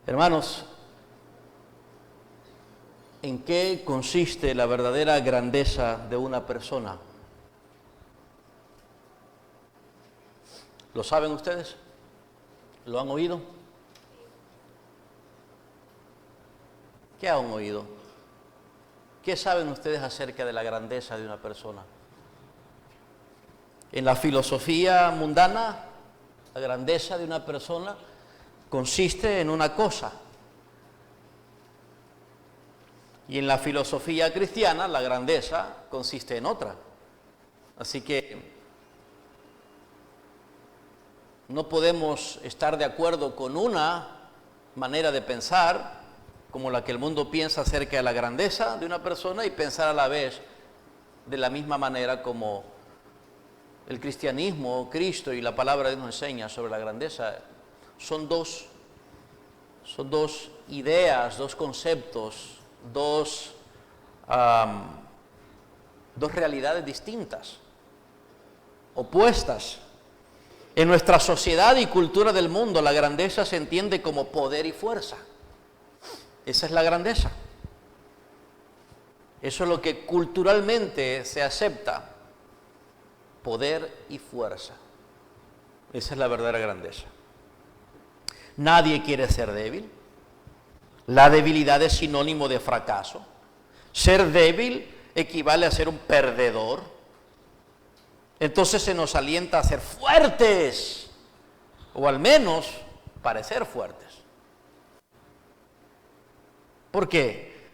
Hermanos, ¿en qué consiste la verdadera grandeza de una persona? ¿Lo saben ustedes? ¿Lo han oído? ¿Qué han oído? ¿Qué saben ustedes acerca de la grandeza de una persona? En la filosofía mundana, la grandeza de una persona consiste en una cosa. Y en la filosofía cristiana, la grandeza consiste en otra. Así que no podemos estar de acuerdo con una manera de pensar como la que el mundo piensa acerca de la grandeza de una persona y pensar a la vez de la misma manera como el cristianismo, Cristo y la palabra de Dios nos enseña sobre la grandeza. Son dos ideas, dos conceptos, dos realidades distintas, opuestas. En nuestra sociedad y cultura del mundo, la grandeza se entiende como poder y fuerza. Esa es la grandeza. Eso es lo que culturalmente se acepta. Poder y fuerza. Esa es la verdadera grandeza. Nadie quiere ser débil. La debilidad es sinónimo de fracaso. Ser débil equivale a ser un perdedor. Entonces se nos alienta a ser fuertes, o al menos parecer fuertes. ¿Por qué?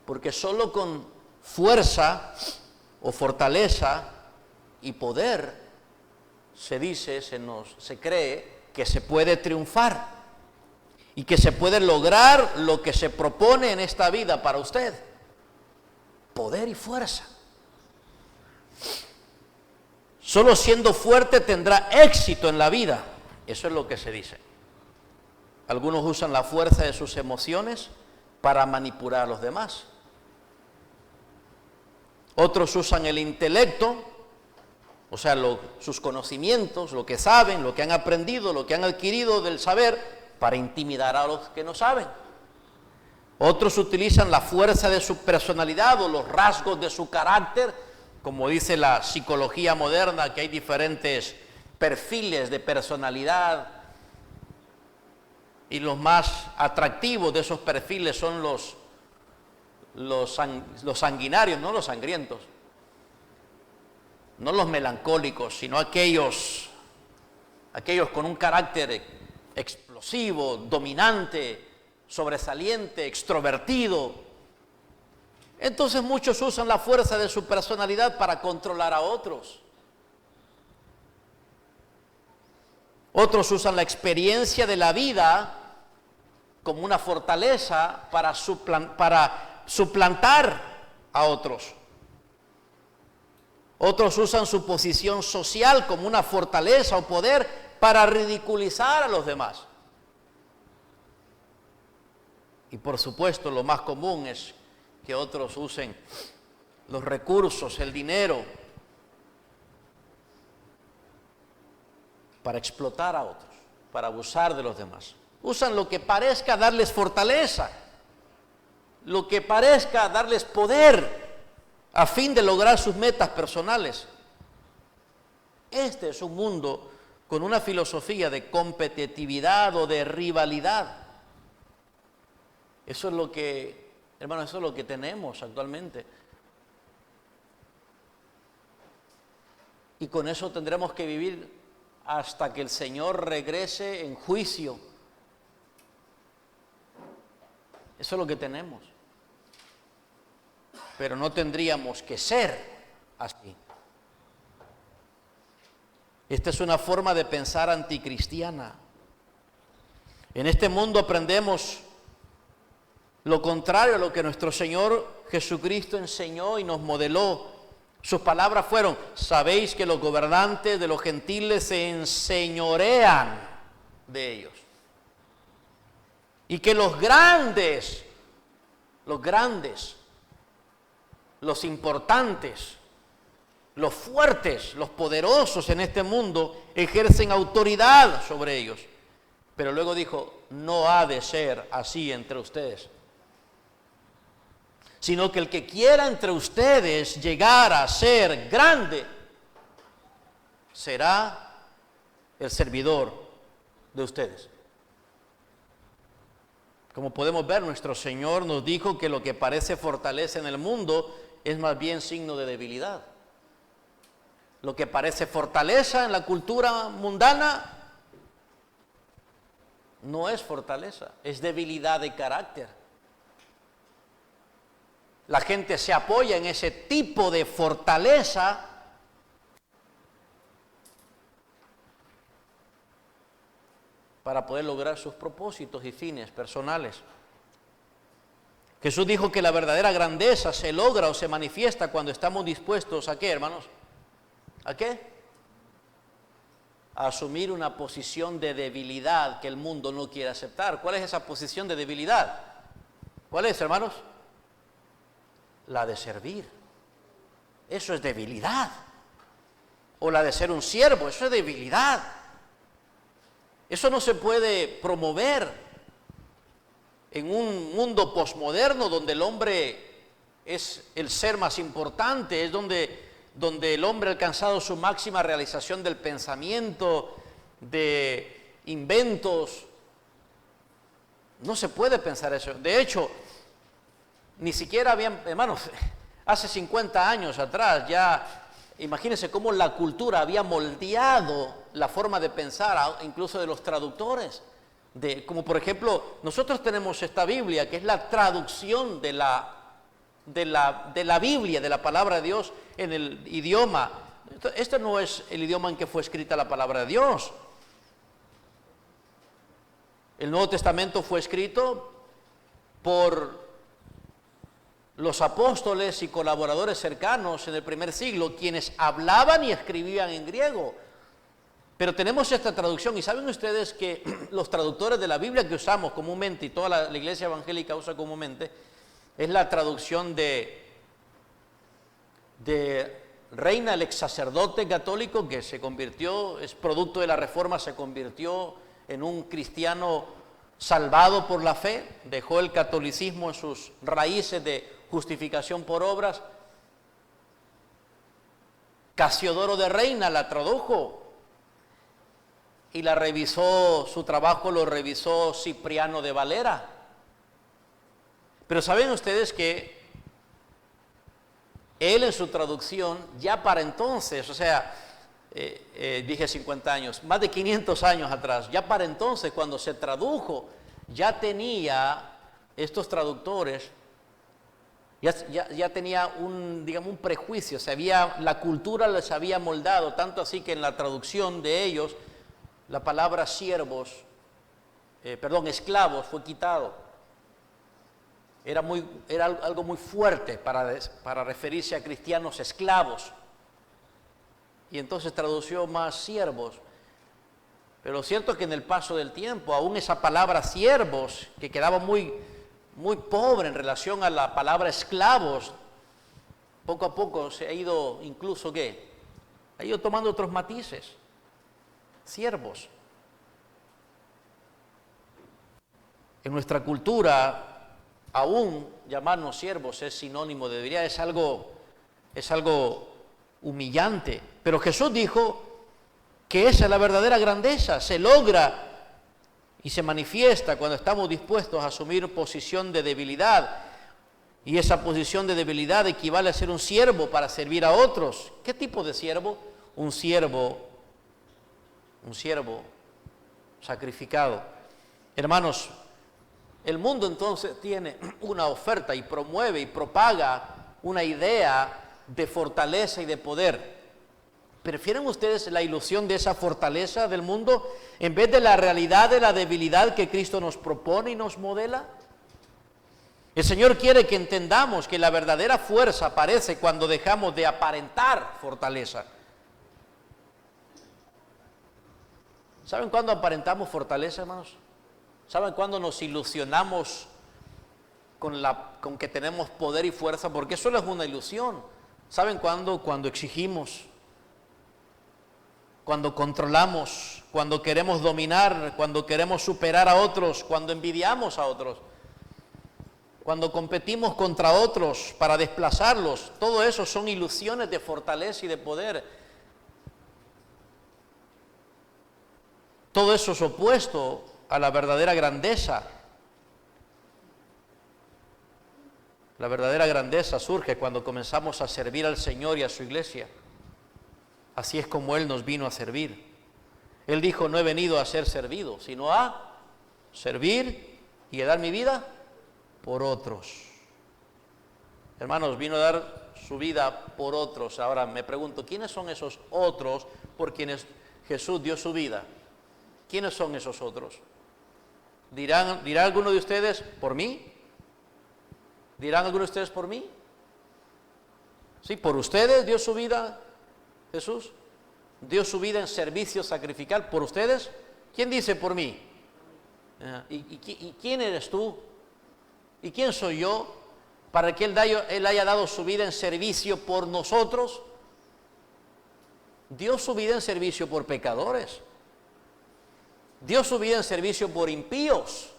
Porque solo con fuerza o fortaleza y poder se cree que se puede triunfar y que se puede lograr lo que se propone en esta vida para usted. Poder y fuerza. Solo siendo fuerte tendrá éxito en la vida. Eso es lo que se dice. Algunos usan la fuerza de sus emociones para manipular a los demás. Otros usan el intelecto, o sea, sus conocimientos, lo que saben, lo que han aprendido, lo que han adquirido del saber, para intimidar a los que no saben. Otros utilizan la fuerza de su personalidad o los rasgos de su carácter. Como dice la psicología moderna, que hay diferentes perfiles de personalidad y los más atractivos de esos perfiles son los sanguinarios, no los sangrientos, no los melancólicos, sino aquellos con un carácter explosivo, dominante, sobresaliente, extrovertido. Entonces muchos usan la fuerza de su personalidad para controlar a otros. Otros usan la experiencia de la vida como una fortaleza para suplantar a otros. Otros usan su posición social como una fortaleza o poder para ridiculizar a los demás. Y por supuesto, lo más común es que otros usen los recursos, el dinero, para explotar a otros, para abusar de los demás. Usan lo que parezca darles fortaleza, lo que parezca darles poder, a fin de lograr sus metas personales. Este es un mundo con una filosofía de competitividad o de rivalidad. Eso es lo que, hermanos, eso es lo que tenemos actualmente. Y con eso tendremos que vivir hasta que el Señor regrese en juicio. Eso es lo que tenemos. Pero no tendríamos que ser así. Esta es una forma de pensar anticristiana. En este mundo aprendemos lo contrario a lo que nuestro Señor Jesucristo enseñó y nos modeló. Sus palabras fueron: sabéis que los gobernantes de los gentiles se enseñorean de ellos. Y que los grandes, los importantes, los fuertes, los poderosos en este mundo ejercen autoridad sobre ellos. Pero luego dijo, no ha de ser así entre ustedes, sino que el que quiera entre ustedes llegar a ser grande, será el servidor de ustedes. Como podemos ver, nuestro Señor nos dijo que lo que parece fortaleza en el mundo es más bien signo de debilidad. Lo que parece fortaleza en la cultura mundana no es fortaleza, es debilidad de carácter. La gente se apoya en ese tipo de fortaleza para poder lograr sus propósitos y fines personales. Jesús dijo que la verdadera grandeza se logra o se manifiesta cuando estamos dispuestos ¿a qué, hermanos? ¿A qué? A asumir una posición de debilidad que el mundo no quiere aceptar. ¿Cuál es esa posición de debilidad? ¿Cuál es, hermanos? La de servir. Eso es debilidad. O la de ser un siervo, eso es debilidad. Eso no se puede promover en un mundo posmoderno donde el hombre es el ser más importante, es donde el hombre ha alcanzado su máxima realización del pensamiento, de inventos. No se puede pensar eso. De hecho, ni siquiera habían, hermanos, hace 50 años atrás ya, imagínense cómo la cultura había moldeado la forma de pensar, incluso de los traductores. Como por ejemplo, nosotros tenemos esta Biblia, que es la traducción de la Biblia, de la palabra de Dios en el idioma. Este no es el idioma en que fue escrita la palabra de Dios. El Nuevo Testamento fue escrito por los apóstoles y colaboradores cercanos en el primer siglo, quienes hablaban y escribían en griego. Pero tenemos esta traducción, y saben ustedes que los traductores de la Biblia que usamos comúnmente, y toda la iglesia evangélica usa comúnmente, es la traducción de Reina, el ex sacerdote católico que se convirtió, es producto de la Reforma, se convirtió en un cristiano salvado por la fe, dejó el catolicismo en sus raíces de justificación por obras. Casiodoro de Reina la tradujo y la revisó, su trabajo lo revisó Cipriano de Valera. Pero saben ustedes que él en su traducción, ya para entonces, o sea, dije 50 años, más de 500 años atrás, ya para entonces cuando se tradujo, ya tenía estos traductores, ya tenía un prejuicio, la cultura les había moldado, tanto así que en la traducción de ellos, la palabra esclavos fue quitado. Era algo muy fuerte para referirse a cristianos esclavos. Y entonces tradució más siervos. Pero lo cierto es que en el paso del tiempo, aún esa palabra siervos, que quedaba muy, muy pobre en relación a la palabra esclavos, poco a poco se ha ido incluso, ha ido tomando otros matices. Siervos. En nuestra cultura, aún llamarnos siervos es sinónimo de debilidad, es algo humillante. Pero Jesús dijo que esa es la verdadera grandeza, se logra y se manifiesta cuando estamos dispuestos a asumir posición de debilidad. Y esa posición de debilidad equivale a ser un siervo para servir a otros. ¿Qué tipo de siervo? Un siervo sacrificado. Hermanos, el mundo entonces tiene una oferta y promueve y propaga una idea de fortaleza y de poder. ¿Prefieren ustedes la ilusión de esa fortaleza del mundo en vez de la realidad de la debilidad que Cristo nos propone y nos modela? El Señor quiere que entendamos que la verdadera fuerza aparece cuando dejamos de aparentar fortaleza. ¿Saben cuándo aparentamos fortaleza, hermanos? ¿Saben cuándo nos ilusionamos con que tenemos poder y fuerza? Porque eso no es una ilusión. ¿Saben cuándo? Cuando exigimos, cuando controlamos, cuando queremos dominar, cuando queremos superar a otros, cuando envidiamos a otros, cuando competimos contra otros para desplazarlos. Todo eso son ilusiones de fortaleza y de poder. Todo eso es opuesto a la verdadera grandeza. La verdadera grandeza surge cuando comenzamos a servir al Señor y a su iglesia. Así es como Él nos vino a servir. Él dijo, no he venido a ser servido, sino a servir y a dar mi vida por otros. Hermanos, vino a dar su vida por otros. Ahora me pregunto, ¿quiénes son esos otros por quienes Jesús dio su vida? ¿Quiénes son esos otros? ¿Dirá alguno de ustedes, por mí? ¿Dirán algunos de ustedes por mí? ¿Sí? ¿Por ustedes dio su vida Jesús? ¿Dio su vida en servicio sacrificial por ustedes? ¿Quién dice por mí? ¿Y quién eres tú? ¿Y quién soy yo para que Él haya dado su vida en servicio por nosotros? Dio su vida en servicio por pecadores. Dio su vida en servicio por impíos.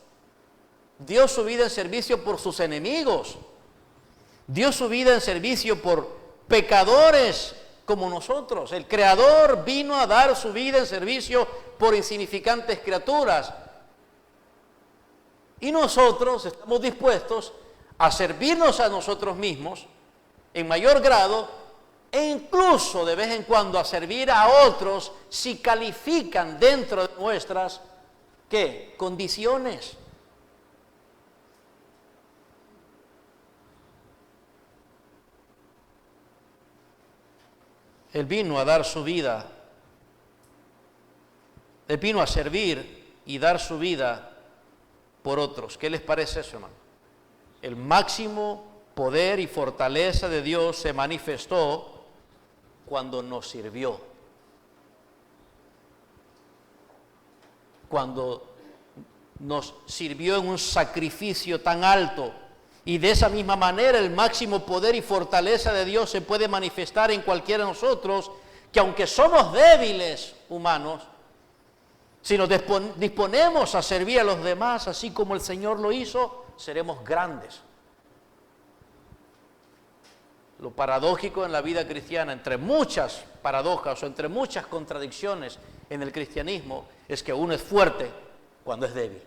Dio su vida en servicio por sus enemigos. Dio su vida en servicio por pecadores como nosotros. El Creador vino a dar su vida en servicio por insignificantes criaturas. Y nosotros estamos dispuestos a servirnos a nosotros mismos en mayor grado e incluso de vez en cuando a servir a otros si califican dentro de nuestras, ¿qué? Condiciones. Él vino a dar su vida. Él vino a servir y dar su vida por otros. ¿Qué les parece eso, hermano? El máximo poder y fortaleza de Dios se manifestó cuando nos sirvió. Cuando nos sirvió en un sacrificio tan alto. Y de esa misma manera el máximo poder y fortaleza de Dios se puede manifestar en cualquiera de nosotros, que aunque somos débiles humanos, si nos disponemos a servir a los demás, así como el Señor lo hizo, seremos grandes. Lo paradójico en la vida cristiana, entre muchas paradojas o entre muchas contradicciones en el cristianismo, es que uno es fuerte cuando es débil.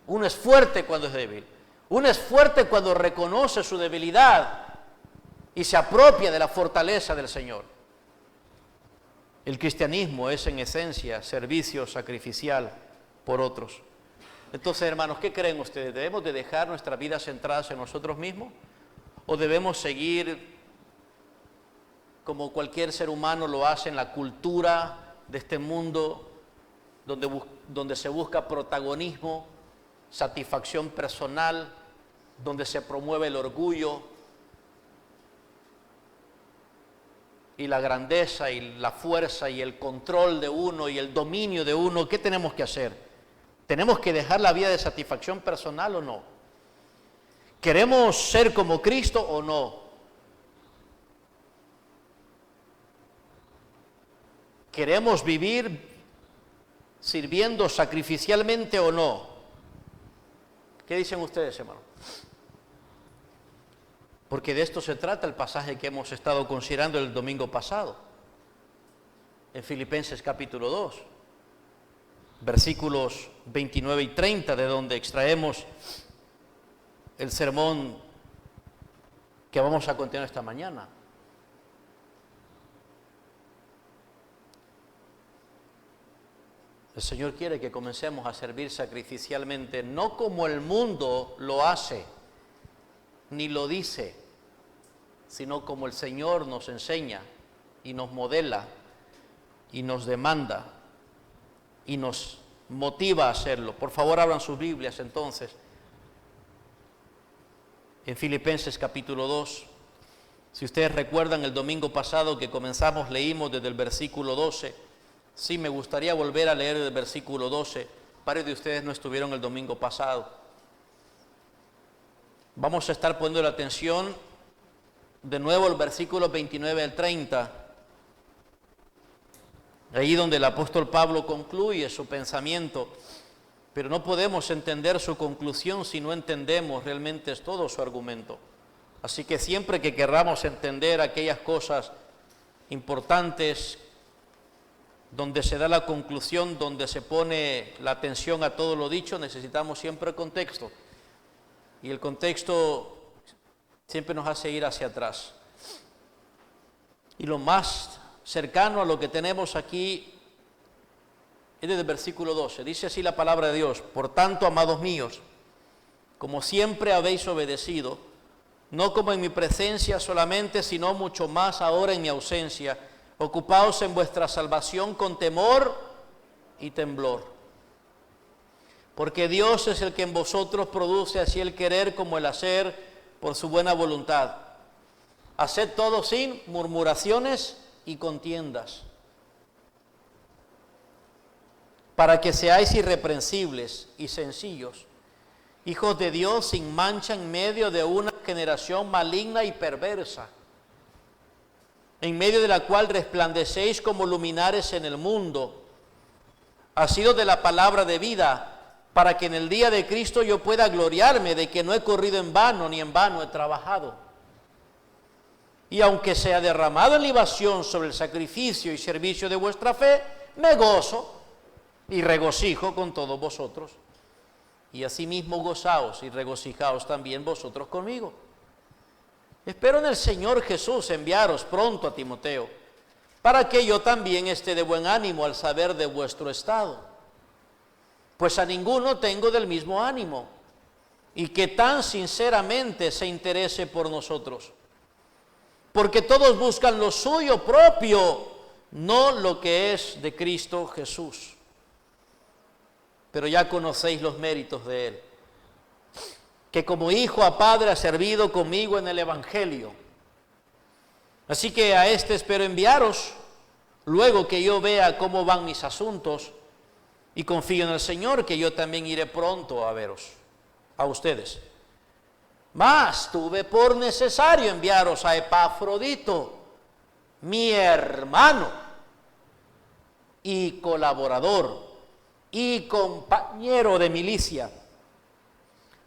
Uno es fuerte cuando es débil. Uno es fuerte cuando reconoce su debilidad y se apropia de la fortaleza del Señor. El cristianismo es en esencia servicio sacrificial por otros. Entonces, hermanos, ¿qué creen ustedes? ¿Debemos de dejar nuestra vida centradas en nosotros mismos? ¿O debemos seguir como cualquier ser humano lo hace en la cultura de este mundo, donde se busca protagonismo, satisfacción personal, donde se promueve el orgullo y la grandeza y la fuerza y el control de uno y el dominio de uno? ¿Qué tenemos que hacer? ¿Tenemos que dejar la vida de satisfacción personal o no? ¿Queremos ser como Cristo o no? ¿Queremos vivir sirviendo sacrificialmente o no? ¿Qué dicen ustedes, hermano? Porque de esto se trata el pasaje que hemos estado considerando el domingo pasado, en Filipenses capítulo 2, versículos 29 y 30, de donde extraemos el sermón que vamos a continuar esta mañana. El Señor quiere que comencemos a servir sacrificialmente, no como el mundo lo hace, ni lo dice, sino como el Señor nos enseña y nos modela y nos demanda y nos motiva a hacerlo. Por favor, abran sus Biblias entonces. En Filipenses capítulo 2, si ustedes recuerdan el domingo pasado que comenzamos, leímos desde el versículo 12. Sí, me gustaría volver a leer el versículo 12. Varios de ustedes no estuvieron el domingo pasado. Vamos a estar poniendo la atención de nuevo al versículo 29 al 30. Ahí donde el apóstol Pablo concluye su pensamiento, pero no podemos entender su conclusión si no entendemos realmente todo su argumento. Así que siempre que querramos entender aquellas cosas importantes, donde se da la conclusión, donde se pone la atención a todo lo dicho, necesitamos siempre el contexto. Y el contexto siempre nos hace ir hacia atrás. Y lo más cercano a lo que tenemos aquí es desde el versículo 12. Dice así la palabra de Dios: por tanto, amados míos, como siempre habéis obedecido, no como en mi presencia solamente, sino mucho más ahora en mi ausencia, ocupaos en vuestra salvación con temor y temblor. Porque Dios es el que en vosotros produce así el querer como el hacer por su buena voluntad. Haced todo sin murmuraciones y contiendas, para que seáis irreprensibles y sencillos, hijos de Dios sin mancha en medio de una generación maligna y perversa, en medio de la cual resplandecéis como luminares en el mundo, asidos de la palabra de vida, para que en el día de Cristo yo pueda gloriarme de que no he corrido en vano, ni en vano he trabajado. Y aunque sea derramado en libación sobre el sacrificio y servicio de vuestra fe, me gozo y regocijo con todos vosotros. Y asimismo gozaos y regocijaos también vosotros conmigo. Espero en el Señor Jesús enviaros pronto a Timoteo, para que yo también esté de buen ánimo al saber de vuestro estado. Pues a ninguno tengo del mismo ánimo, y que tan sinceramente se interese por nosotros. Porque todos buscan lo suyo propio, no lo que es de Cristo Jesús. Pero ya conocéis los méritos de Él, que como hijo a padre ha servido conmigo en el Evangelio. Así que a este espero enviaros, luego que yo vea cómo van mis asuntos, y confío en el Señor que yo también iré pronto a veros, a ustedes. Mas tuve por necesario enviaros a Epafrodito, mi hermano y colaborador y compañero de milicia,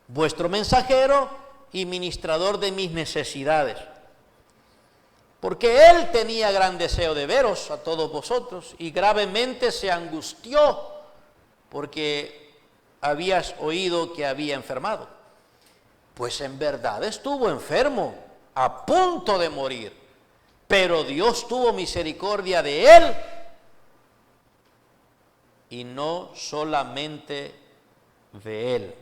vuestro mensajero y ministrador de mis necesidades. Porque él tenía gran deseo de veros a todos vosotros y gravemente se angustió porque habías oído que había enfermado. Pues en verdad estuvo enfermo, a punto de morir, pero Dios tuvo misericordia de él, y no solamente de él.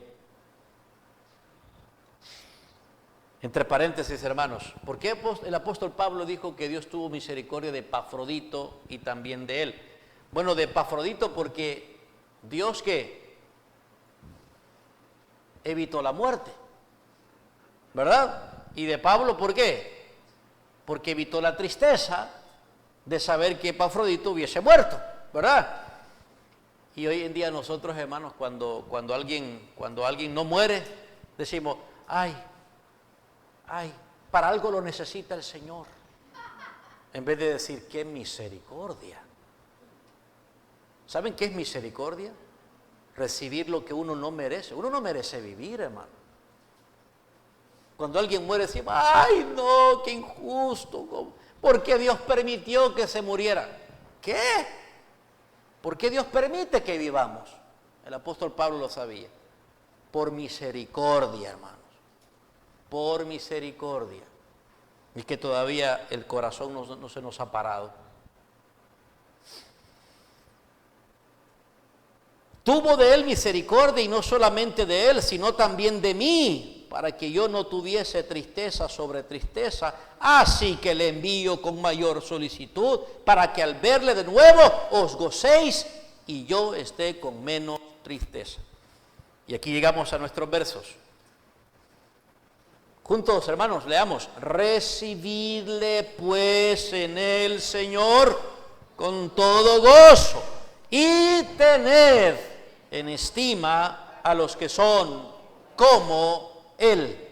Entre paréntesis, hermanos, ¿por qué el apóstol Pablo dijo que Dios tuvo misericordia de Epafrodito y también de él? Bueno, de Epafrodito porque Dios que evitó la muerte, ¿verdad? Y de Pablo, ¿por qué? Porque evitó la tristeza de saber que Epafrodito hubiese muerto, ¿verdad? Y hoy en día nosotros, hermanos, cuando alguien no muere, decimos, ay, para algo lo necesita el Señor. En vez de decir, qué misericordia. ¿Saben qué es misericordia? Recibir lo que uno no merece. Uno no merece vivir, hermano. Cuando alguien muere, decimos, ay, no, qué injusto. ¿Por qué Dios permitió que se muriera? ¿Qué? ¿Por qué Dios permite que vivamos? El apóstol Pablo lo sabía. Por misericordia, hermanos. Por misericordia. Y que todavía el corazón no se nos ha parado. Tuvo de él misericordia, y no solamente de él, sino también de mí, para que yo no tuviese tristeza sobre tristeza. Así que le envío con mayor solicitud, para que al verle de nuevo os gocéis y yo esté con menos tristeza. Y aquí llegamos a nuestros versos. Juntos, hermanos, leamos. Recibidle pues en el Señor con todo gozo, y tened en estima a los que son como Él,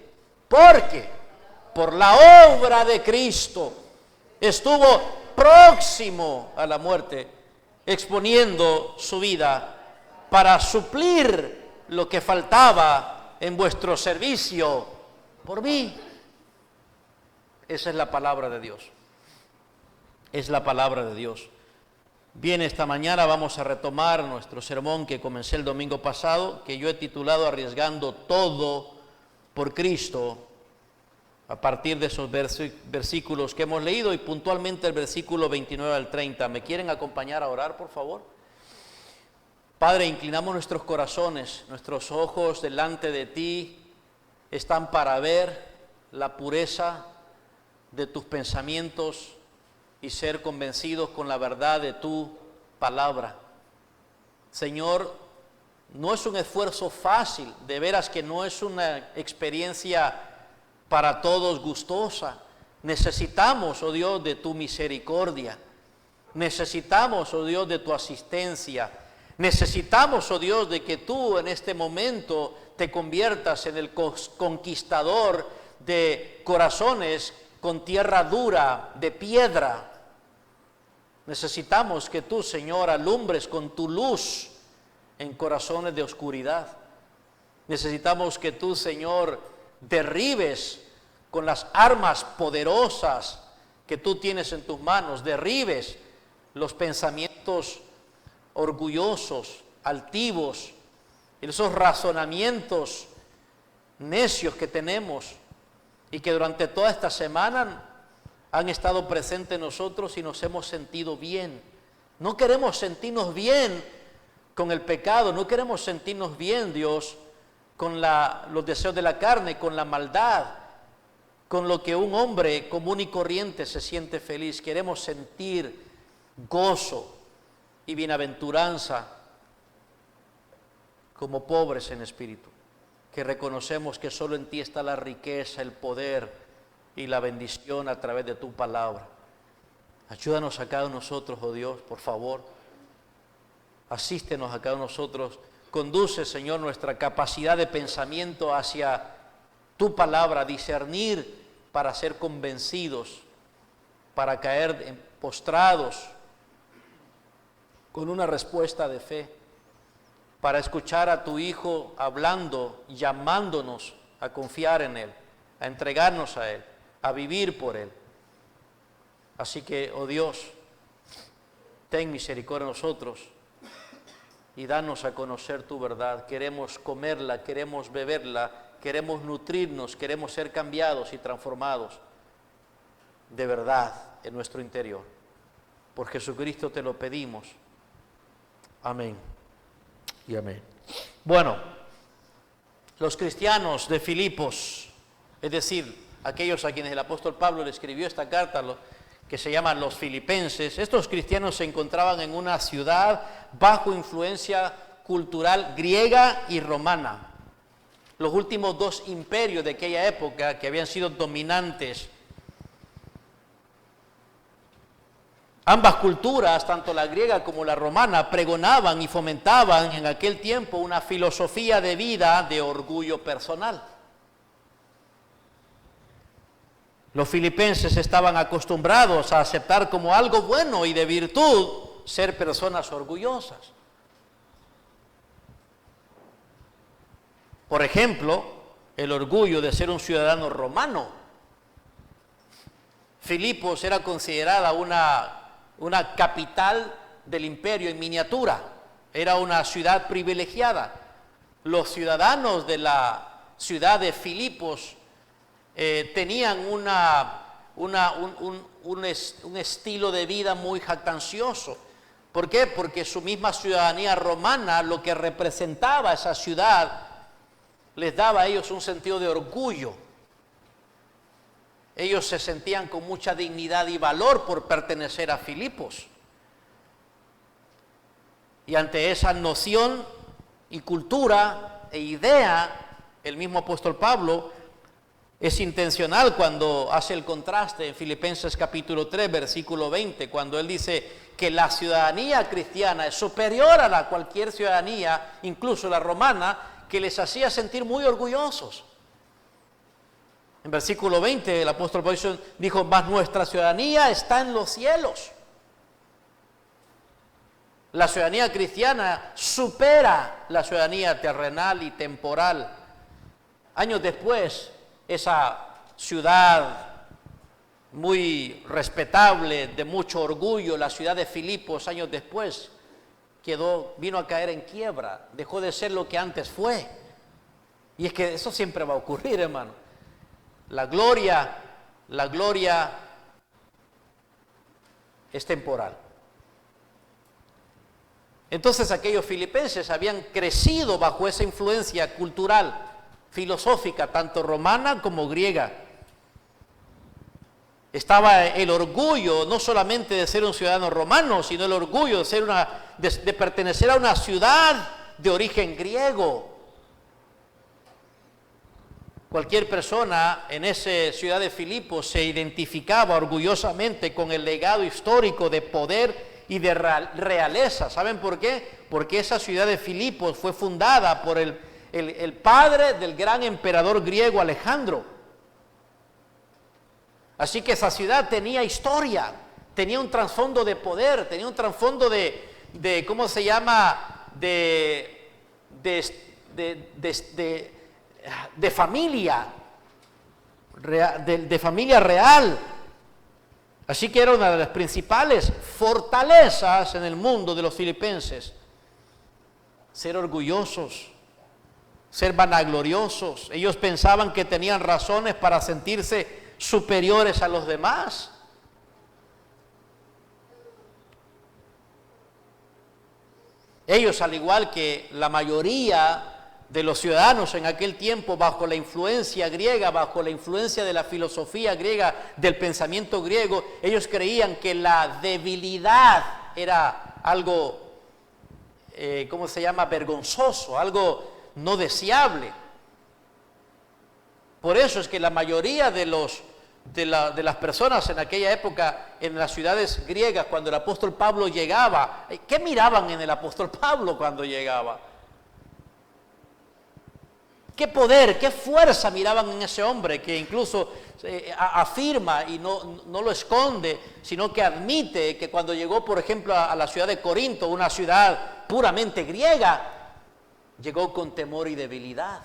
porque por la obra de Cristo estuvo próximo a la muerte exponiendo su vida para suplir lo que faltaba en vuestro servicio por mí. Esa es la palabra de Dios. Es la palabra de Dios. Bien, esta mañana vamos a retomar nuestro sermón que comencé el domingo pasado, que yo he titulado Arriesgando todo por Cristo, a partir de esos versículos que hemos leído y puntualmente el versículo 29 al 30. ¿Me quieren acompañar a orar, por favor? Padre, inclinamos nuestros corazones, nuestros ojos delante de ti están para ver la pureza de tus pensamientos y ser convencidos con la verdad de tu palabra. Señor, no es un esfuerzo fácil, de veras que no es una experiencia para todos gustosa. Necesitamos, oh Dios, de tu misericordia. Necesitamos, oh Dios, de tu asistencia. Necesitamos, oh Dios, de que tú en este momento te conviertas en el conquistador de corazones con tierra dura, de piedra. Necesitamos que tú, Señor, alumbres con tu luz en corazones de oscuridad. Necesitamos que tú, Señor, derribes con las armas poderosas que tú tienes en tus manos, derribes los pensamientos orgullosos, altivos, esos razonamientos necios que tenemos y que durante toda esta semana han estado presentes en nosotros y nos hemos sentido bien. No queremos sentirnos bien con el pecado, no queremos sentirnos bien, Dios, con los deseos de la carne, con la maldad, con lo que un hombre común y corriente se siente feliz. Queremos sentir gozo y bienaventuranza como pobres en espíritu, que reconocemos que solo en ti está la riqueza, el poder y la bendición a través de tu palabra. Ayúdanos a cada uno de nosotros, oh Dios, por favor. Asístenos a cada uno de nosotros. Conduce, Señor, nuestra capacidad de pensamiento hacia tu palabra, discernir para ser convencidos, para caer postrados con una respuesta de fe, para escuchar a tu Hijo hablando, llamándonos a confiar en Él, a entregarnos a Él, a vivir por Él. Así que, oh Dios, ten misericordia de nosotros y danos a conocer tu verdad. Queremos comerla, queremos beberla, queremos nutrirnos, queremos ser cambiados y transformados de verdad en nuestro interior. Por Jesucristo te lo pedimos. Amén y amén. Bueno, los cristianos de Filipos, es decir, aquellos a quienes el apóstol Pablo le escribió esta carta, que se llaman los filipenses, estos cristianos se encontraban en una ciudad bajo influencia cultural griega y romana. Los últimos dos imperios de aquella época que habían sido dominantes. Ambas culturas, tanto la griega como la romana, pregonaban y fomentaban en aquel tiempo una filosofía de vida de orgullo personal. Los filipenses estaban acostumbrados a aceptar como algo bueno y de virtud ser personas orgullosas. Por ejemplo, el orgullo de ser un ciudadano romano. Filipos era considerada una capital del imperio en miniatura. Era una ciudad privilegiada. Los ciudadanos de la ciudad de Filipos tenían un estilo de vida muy jactancioso. ¿Por qué? Porque su misma ciudadanía romana, lo que representaba esa ciudad, les daba a ellos un sentido de orgullo. Ellos se sentían con mucha dignidad y valor por pertenecer a Filipos. Y ante esa noción y cultura e idea, el mismo apóstol Pablo es intencional cuando hace el contraste en Filipenses capítulo 3, versículo 20, cuando él dice que la ciudadanía cristiana es superior a cualquier ciudadanía, incluso la romana, que les hacía sentir muy orgullosos. En versículo 20 el apóstol Pablo dijo, mas nuestra ciudadanía está en los cielos. La ciudadanía cristiana supera la ciudadanía terrenal y temporal. Años después, esa ciudad muy respetable, de mucho orgullo, la ciudad de Filipos, años después, vino a caer en quiebra, dejó de ser lo que antes fue. Y es que eso siempre va a ocurrir, hermano. La gloria es temporal. Entonces aquellos filipenses habían crecido bajo esa influencia cultural, filosófica, tanto romana como griega. Estaba el orgullo no solamente de ser un ciudadano romano, sino el orgullo de pertenecer a una ciudad de origen griego. Cualquier persona en esa ciudad de Filipos se identificaba orgullosamente con el legado histórico de poder y de realeza. ¿Saben por qué? Porque esa ciudad de Filipos fue fundada por el padre del gran emperador griego Alejandro. Así que esa ciudad tenía historia, tenía un trasfondo de poder, tenía un trasfondo de ¿cómo se llama? De familia, de familia real. Así que era una de las principales fortalezas en el mundo de los filipenses. Ser orgullosos, ser vanagloriosos. Ellos pensaban que tenían razones para sentirse superiores a los demás. Ellos, al igual que la mayoría de los ciudadanos en aquel tiempo, bajo la influencia griega, bajo la influencia de la filosofía griega, del pensamiento griego, ellos creían que la debilidad era algo, ¿cómo se llama?, vergonzoso, algo no deseable. Por eso es que la mayoría de las personas en aquella época, en las ciudades griegas, cuando el apóstol Pablo llegaba, ¿qué miraban en el apóstol Pablo cuando llegaba? ¿Qué poder, qué fuerza miraban en ese hombre que incluso afirma y no lo esconde, sino que admite que cuando llegó, por ejemplo, a la ciudad de Corinto, una ciudad puramente griega, llegó con temor y debilidad?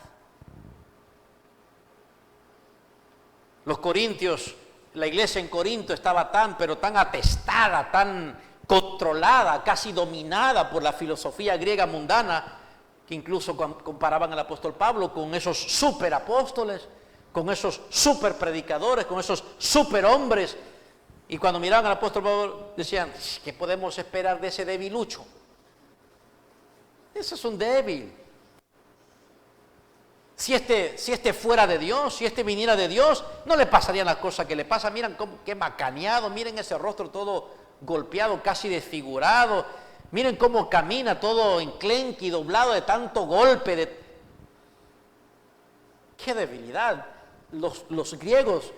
Los corintios, la iglesia en Corinto estaba tan atestada, tan controlada, casi dominada por la filosofía griega mundana, que incluso comparaban al apóstol Pablo con esos superapóstoles, con esos superpredicadores, con esos superhombres. Y cuando miraban al apóstol Pablo decían, ¿qué podemos esperar de ese debilucho? Ese es un débil. Si este fuera de Dios, si este viniera de Dios, no le pasarían las cosas que le pasan. Miren qué macaneado, miren ese rostro todo golpeado, casi desfigurado. Miren cómo camina todo enclenque y doblado de tanto golpe. ¡Qué debilidad! Los griegos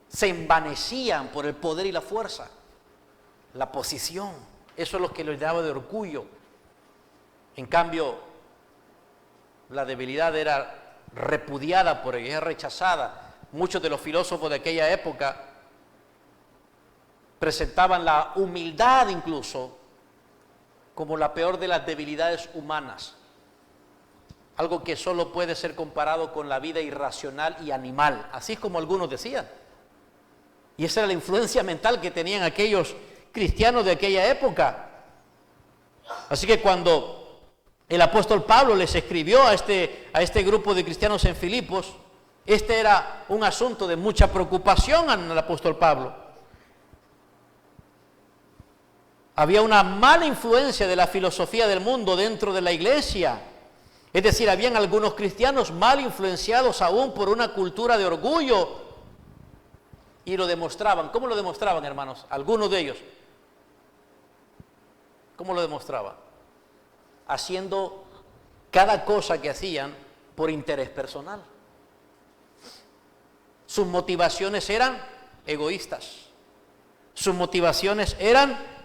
se envanecían por el poder y la fuerza, la posición. Eso es lo que les daba de orgullo. En cambio, la debilidad era repudiada por ellos, era rechazada. Muchos de los filósofos de aquella época presentaban la humildad incluso como la peor de las debilidades humanas, algo que solo puede ser comparado con la vida irracional y animal, así es como algunos decían. Y esa era la influencia mental que tenían aquellos cristianos de aquella época. Así que cuando el apóstol Pablo les escribió a este grupo de cristianos en Filipos, este era un asunto de mucha preocupación al apóstol Pablo. Había una mala influencia de la filosofía del mundo dentro de la iglesia. Es decir, habían algunos cristianos mal influenciados aún por una cultura de orgullo. Y lo demostraban. ¿Cómo lo demostraban, hermanos? Algunos de ellos. ¿Cómo lo demostraban? Haciendo cada cosa que hacían por interés personal. Sus motivaciones eran egoístas. Sus motivaciones eran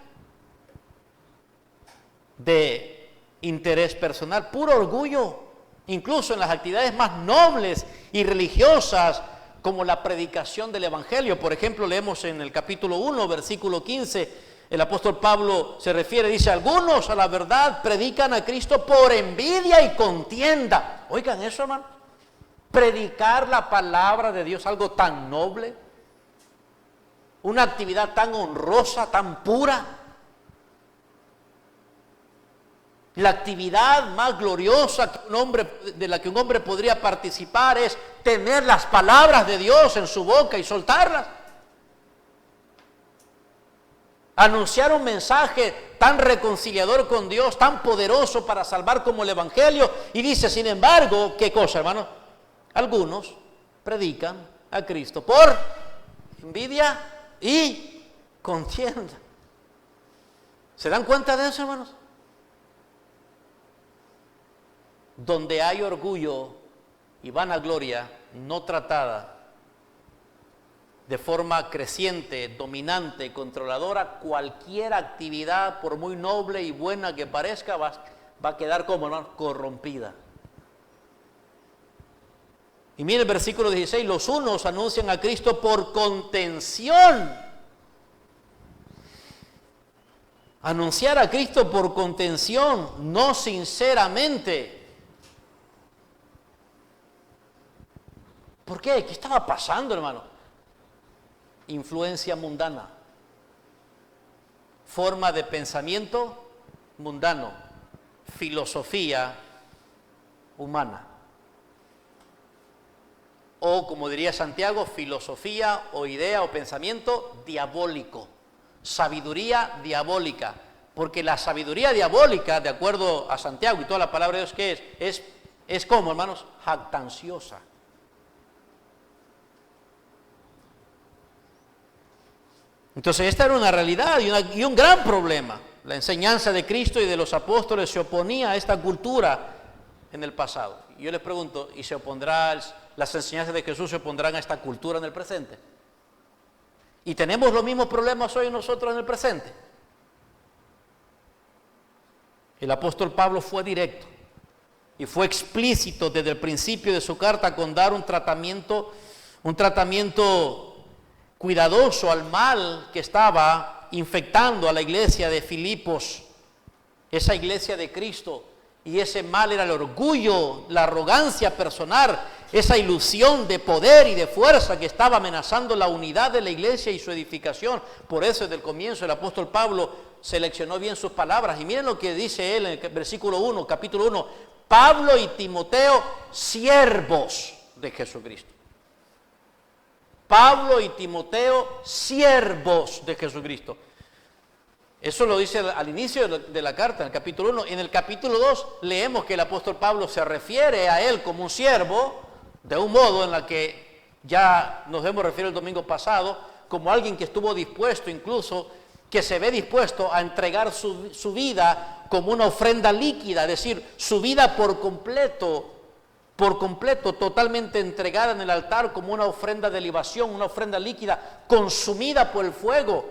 de interés personal, puro orgullo, incluso en las actividades más nobles y religiosas, como la predicación del Evangelio. Por ejemplo, leemos en el capítulo 1, versículo 15, el apóstol Pablo se refiere, dice, algunos a la verdad predican a Cristo por envidia y contienda. Oigan eso, hermano. Predicar la palabra de Dios, algo tan noble, una actividad tan honrosa, tan pura. La actividad más gloriosa de la que un hombre podría participar es tener las palabras de Dios en su boca y soltarlas. Anunciar un mensaje tan reconciliador con Dios, tan poderoso para salvar como el Evangelio. Y dice, sin embargo, ¿qué cosa, hermano? Algunos predican a Cristo por envidia y contienda. ¿Se dan cuenta de eso, hermanos? Donde hay orgullo y vanagloria no tratada de forma creciente, dominante, controladora, cualquier actividad, por muy noble y buena que parezca, va a quedar como, hermano, corrompida. Y mire el versículo 16, los unos anuncian a Cristo por contención. Anunciar a Cristo por contención, no sinceramente. ¿Por qué? ¿Qué estaba pasando, hermano? Influencia mundana, forma de pensamiento mundano, filosofía humana. O, como diría Santiago, filosofía o idea o pensamiento diabólico, sabiduría diabólica. Porque la sabiduría diabólica, de acuerdo a Santiago y toda la palabra de Dios, ¿qué es? Es como, hermanos, jactanciosa. Entonces esta era una realidad y un gran problema. La enseñanza de Cristo y de los apóstoles se oponía a esta cultura en el pasado. Y yo les pregunto, ¿y las enseñanzas de Jesús se opondrán a esta cultura en el presente? ¿Y tenemos los mismos problemas hoy nosotros en el presente? El apóstol Pablo fue directo y fue explícito desde el principio de su carta con dar un tratamiento cuidadoso al mal que estaba infectando a la iglesia de Filipos, esa iglesia de Cristo. Y ese mal era el orgullo, la arrogancia personal, esa ilusión de poder y de fuerza que estaba amenazando la unidad de la iglesia y su edificación. Por eso desde el comienzo el apóstol Pablo seleccionó bien sus palabras. Y miren lo que dice él en el versículo 1, capítulo 1. Pablo y Timoteo, siervos de Jesucristo. Pablo y Timoteo, siervos de Jesucristo. Eso lo dice al inicio de la carta, en el capítulo 1. En el capítulo 2 leemos que el apóstol Pablo se refiere a él como un siervo, de un modo en la que ya nos hemos referido el domingo pasado, como alguien que estuvo dispuesto, incluso que se ve dispuesto a entregar su vida como una ofrenda líquida, es decir, su vida por completo, totalmente entregada en el altar como una ofrenda de libación, una ofrenda líquida, consumida por el fuego,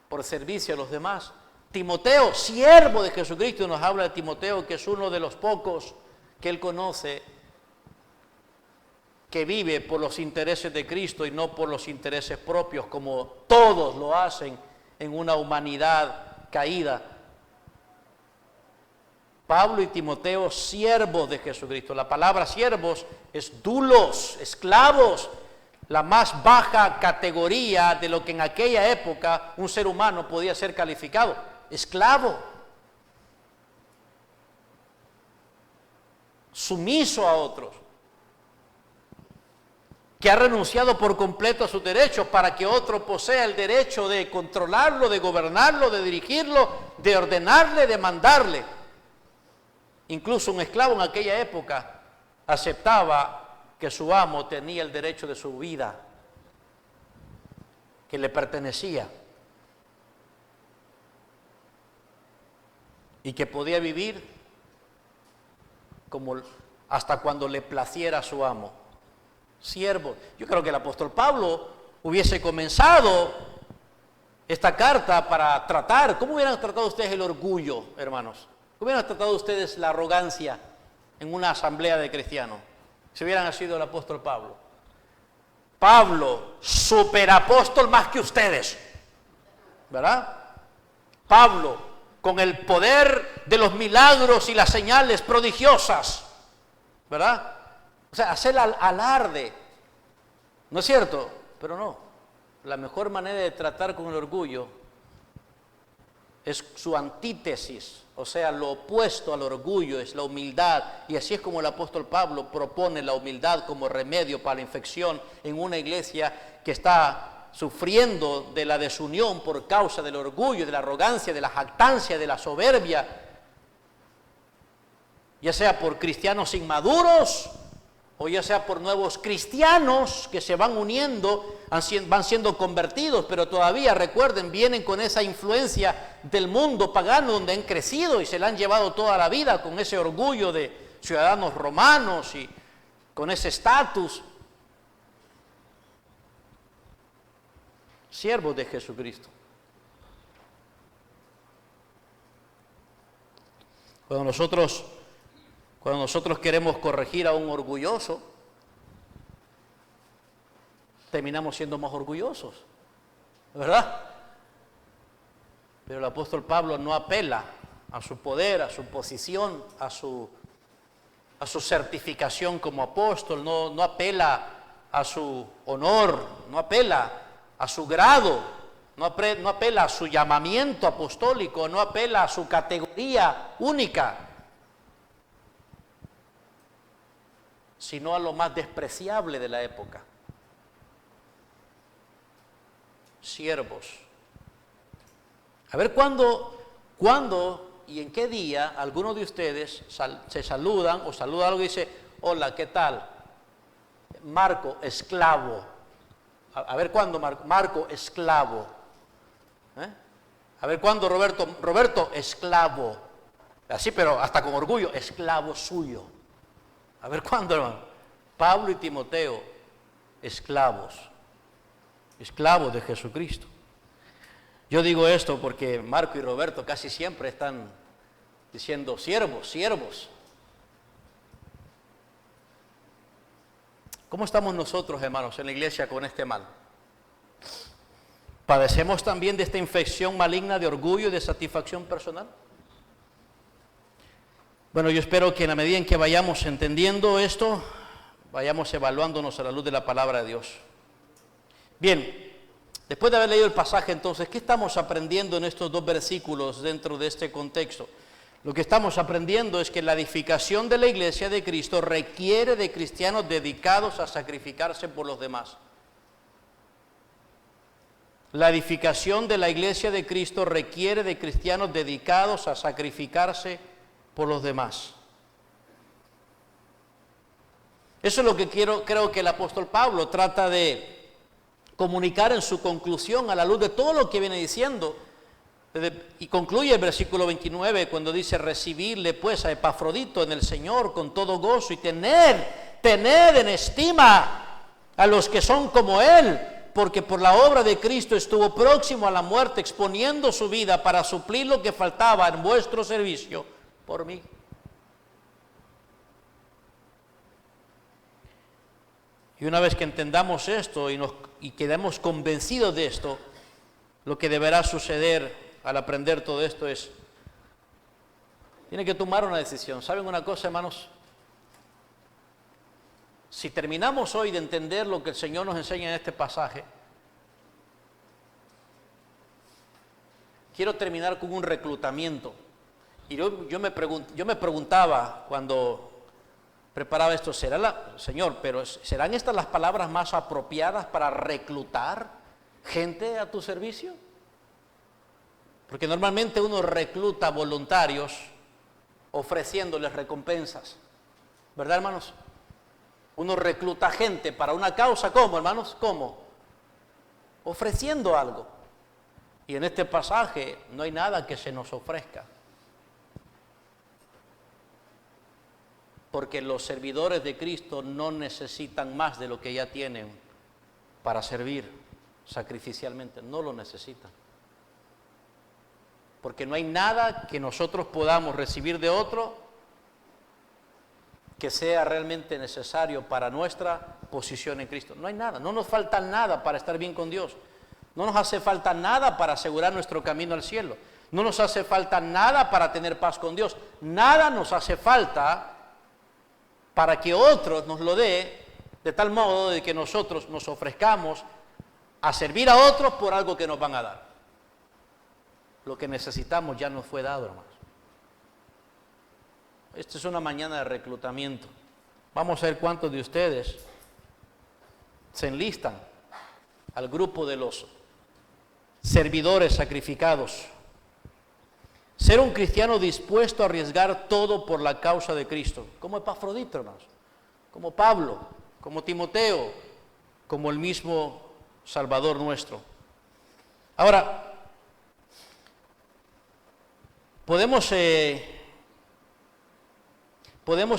por servicio a los demás. Timoteo, siervo de Jesucristo, nos habla de Timoteo, que es uno de los pocos que él conoce, que vive por los intereses de Cristo y no por los intereses propios, como todos lo hacen en una humanidad caída. Pablo y Timoteo, siervos de Jesucristo. La palabra siervos es doulos, esclavos, la más baja categoría de lo que en aquella época un ser humano podía ser calificado. Esclavo. Sumiso a otros. Que ha renunciado por completo a sus derechos para que otro posea el derecho de controlarlo, de gobernarlo, de dirigirlo, de ordenarle, de mandarle. Incluso un esclavo en aquella época aceptaba que su amo tenía el derecho de su vida, que le pertenecía, y que podía vivir como hasta cuando le placiera a su amo. Siervo. Yo creo que el apóstol Pablo hubiese comenzado esta carta para tratar. ¿Cómo hubieran tratado ustedes el orgullo, hermanos? ¿Cómo hubieran tratado ustedes la arrogancia en una asamblea de cristianos si hubieran sido el apóstol Pablo? Pablo, superapóstol más que ustedes. ¿verdad? Pablo, con el poder de los milagros y las señales prodigiosas, ¿verdad? O sea, hacer alarde, ¿no es cierto? Pero no, la mejor manera de tratar con el orgullo es su antítesis, o sea, lo opuesto al orgullo es la humildad, y así es como el apóstol Pablo propone la humildad como remedio para la infección en una iglesia que está sufriendo de la desunión por causa del orgullo, de la arrogancia, de la jactancia, de la soberbia, ya sea por cristianos inmaduros o ya sea por nuevos cristianos que se van uniendo, van siendo convertidos, pero todavía, recuerden, vienen con esa influencia del mundo pagano donde han crecido y se la han llevado toda la vida con ese orgullo de ciudadanos romanos y con ese estatus. Siervos de Jesucristo. Cuando nosotros queremos corregir a un orgulloso, terminamos siendo más orgullosos, ¿verdad? Pero el apóstol Pablo no apela a su poder, a su posición, a su certificación como apóstol, no apela a su honor, no apela a su grado, no apela a su llamamiento apostólico, no apela a su categoría única, sino a lo más despreciable de la época. Siervos. A ver cuándo y en qué día algunos de ustedes se saludan o saluda algo y dice, hola, ¿qué tal? Marco, esclavo. A ver cuándo, Marco, esclavo. A ver cuándo, Roberto, esclavo. Así, pero hasta con orgullo, esclavo suyo. A ver cuándo, hermano. Pablo y Timoteo, esclavos de Jesucristo. Yo digo esto porque Marco y Roberto casi siempre están diciendo siervos. ¿Cómo estamos nosotros, hermanos, en la iglesia con este mal? ¿Padecemos también de esta infección maligna de orgullo y de satisfacción personal? Bueno, yo espero que en la medida en que vayamos entendiendo esto, vayamos evaluándonos a la luz de la palabra de Dios. Bien, después de haber leído el pasaje, entonces, ¿qué estamos aprendiendo en estos dos versículos dentro de este contexto? Lo que estamos aprendiendo es que la edificación de la iglesia de Cristo requiere de cristianos dedicados a sacrificarse por los demás. La edificación de la iglesia de Cristo requiere de cristianos dedicados a sacrificarse por los demás. Eso es lo que creo que el apóstol Pablo trata de comunicar en su conclusión a la luz de todo lo que viene diciendo. Y concluye el versículo 29 cuando dice, recibirle pues a Epafrodito en el Señor con todo gozo y tener en estima a los que son como él, porque por la obra de Cristo estuvo próximo a la muerte, exponiendo su vida para suplir lo que faltaba en vuestro servicio por mí. Y una vez que entendamos esto y quedemos convencidos de esto, lo que deberá suceder al aprender todo esto es, tiene que tomar una decisión. ¿Saben una cosa, hermanos? Si terminamos hoy de entender lo que el Señor nos enseña en este pasaje, quiero terminar con un reclutamiento. Y yo me preguntaba cuando preparaba esto, Señor, pero ¿serán estas las palabras más apropiadas para reclutar gente a tu servicio? Porque normalmente uno recluta voluntarios ofreciéndoles recompensas, ¿verdad, hermanos? Uno recluta gente para una causa, ¿cómo, hermanos? ¿Cómo? Ofreciendo algo. Y en este pasaje no hay nada que se nos ofrezca. Porque los servidores de Cristo no necesitan más de lo que ya tienen para servir sacrificialmente. No lo necesitan. Porque no hay nada que nosotros podamos recibir de otro que sea realmente necesario para nuestra posición en Cristo. No hay nada, no nos falta nada para estar bien con Dios. No nos hace falta nada para asegurar nuestro camino al cielo. No nos hace falta nada para tener paz con Dios. Nada nos hace falta para que otros nos lo dé, de tal modo de que nosotros nos ofrezcamos a servir a otros por algo que nos van a dar. Lo que necesitamos ya nos fue dado, hermanos. Esta es una mañana de reclutamiento. Vamos a ver cuántos de ustedes se enlistan al grupo de los servidores sacrificados. Ser un cristiano dispuesto a arriesgar todo por la causa de Cristo, como Epafrodito, hermanos, como Pablo, como Timoteo, como el mismo Salvador nuestro. Ahora, podemos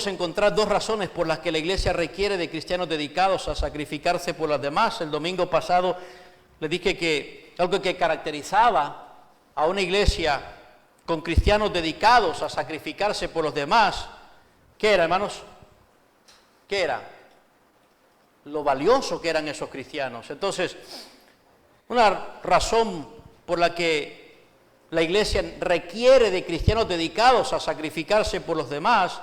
encontrar dos razones por las que la iglesia requiere de cristianos dedicados a sacrificarse por los demás. El domingo pasado les dije que algo que caracterizaba a una iglesia con cristianos dedicados a sacrificarse por los demás, ¿qué era, hermanos? ¿Qué era? Lo valioso que eran esos cristianos. Entonces, una razón por la que la iglesia requiere de cristianos dedicados a sacrificarse por los demás